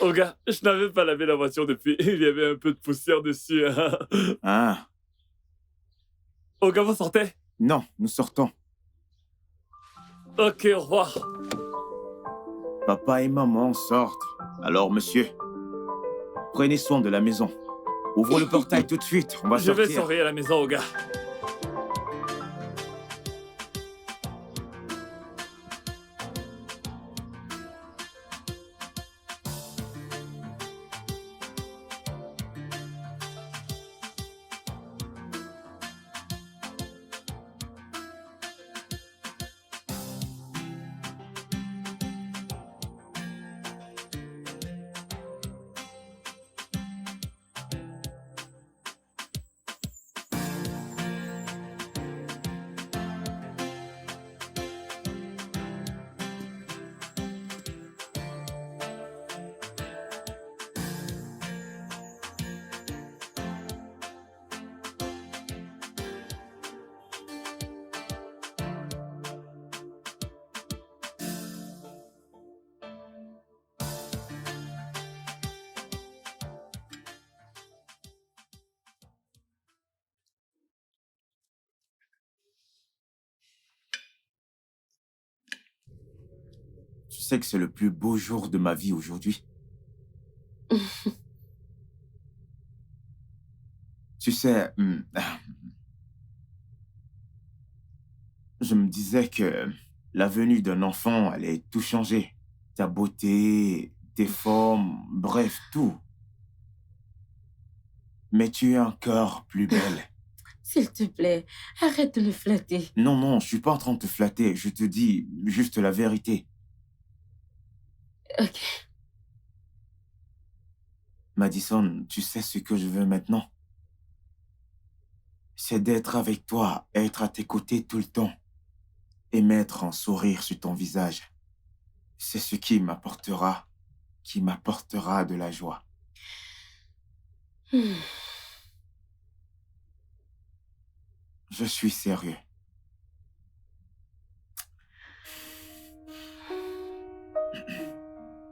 Oh gars, je n'avais pas lavé la voiture depuis. Il y avait un peu de poussière dessus. Ah, Oh gars, vous sortez? non, nous sortons. Ok, au revoir. Papa et maman sortent. Alors, monsieur, prenez soin de la maison. Ouvre le portail tout de suite, on va Je sortir. vais surveiller la maison, oh gars. Tu sais que c'est le plus beau jour de ma vie aujourd'hui. Tu sais, je me disais que la venue d'un enfant allait tout changer. Ta beauté, tes formes, bref, tout. Mais tu es encore plus belle. S'il te plaît, arrête de me flatter. Non, non, je suis pas en train de te flatter. Je te dis juste la vérité. Ok. Madison, tu sais ce que je veux maintenant? C'est d'être avec toi, être à tes côtés tout le temps et mettre un sourire sur ton visage. C'est ce qui m'apportera de la joie. Hmm. Je suis sérieux.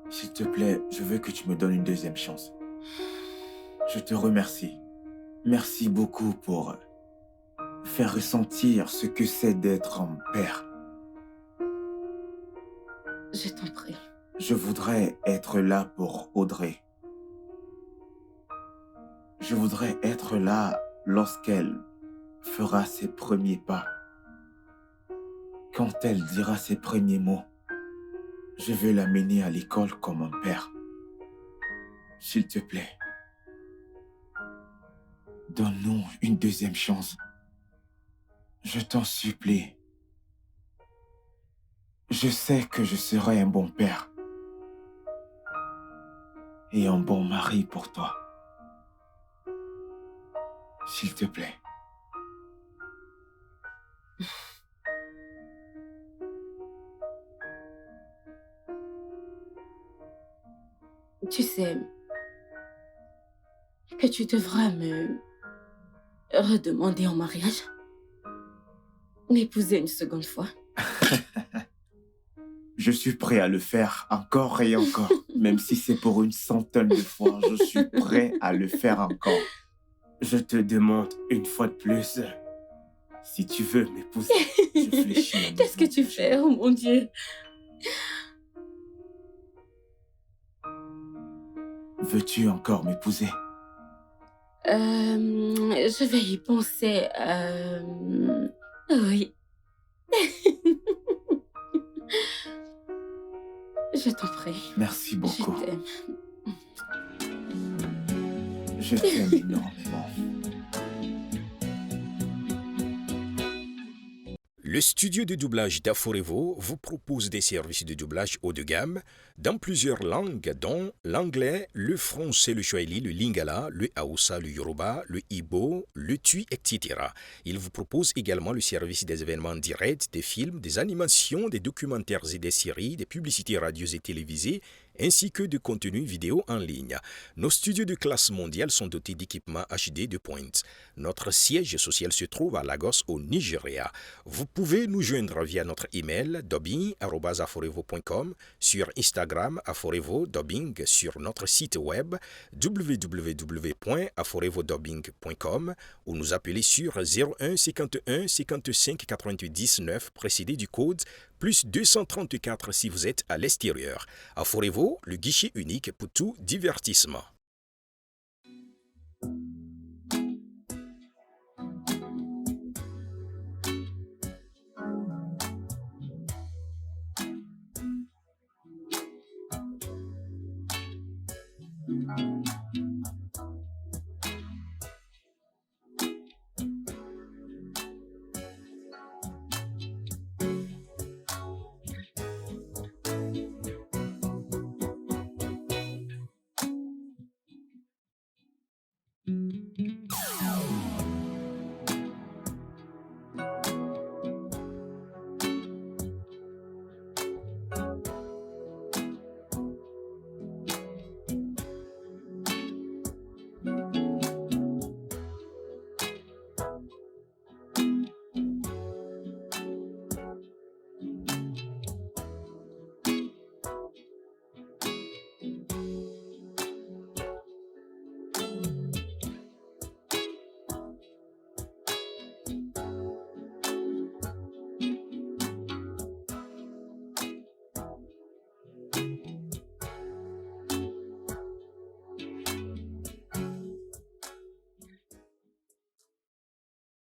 S'il te plaît, je veux que tu me donnes une deuxième chance. Je te remercie. Merci beaucoup pour faire ressentir ce que c'est d'être un père. Je t'en prie. Je voudrais être là pour Audrey. Je voudrais être là lorsqu'elle fera ses premiers pas. Quand elle dira ses premiers mots, je veux l'amener à l'école comme un père. S'il te plaît, donne-nous une deuxième chance. Je t'en supplie. Je sais que je serai un bon père et un bon mari pour toi. S'il te plaît. Tu sais que tu devras me redemander en mariage, m'épouser une seconde fois. Je suis prêt à le faire encore et encore. Même si c'est pour une centaine de fois, je suis prêt à le faire encore. Je te demande une fois de plus, si tu veux m'épouser, je fléchis. Qu'est-ce que tu fais, oh mon Dieu? Veux-tu encore m'épouser? Je vais y penser. Oui. Je t'en prie. Merci Je beaucoup. t'aime. Je t'aime énormément. Le studio de doublage d'Aforevo vous propose des services de doublage haut de gamme dans plusieurs langues, dont l'anglais, le français, le swahili, le lingala, le haoussa, le yoruba, le igbo, le tui, etc. Il vous propose également le service des événements directs, des films, des animations, des documentaires et des séries, des publicités radios et télévisées, ainsi que de contenus vidéo en ligne. Nos studios de classe mondiale sont dotés d'équipements HD de pointe. Notre siège social se trouve à Lagos, au Nigeria. Vous pouvez nous joindre via notre email dubbing@aforevo.com, sur Instagram Aforevo Dubbing, sur notre site web www.aforevodubbing.com ou nous appeler sur 01 51 55 99 précédé du code plus 234 si vous êtes à l'extérieur. Aforevo, le guichet unique pour tout divertissement.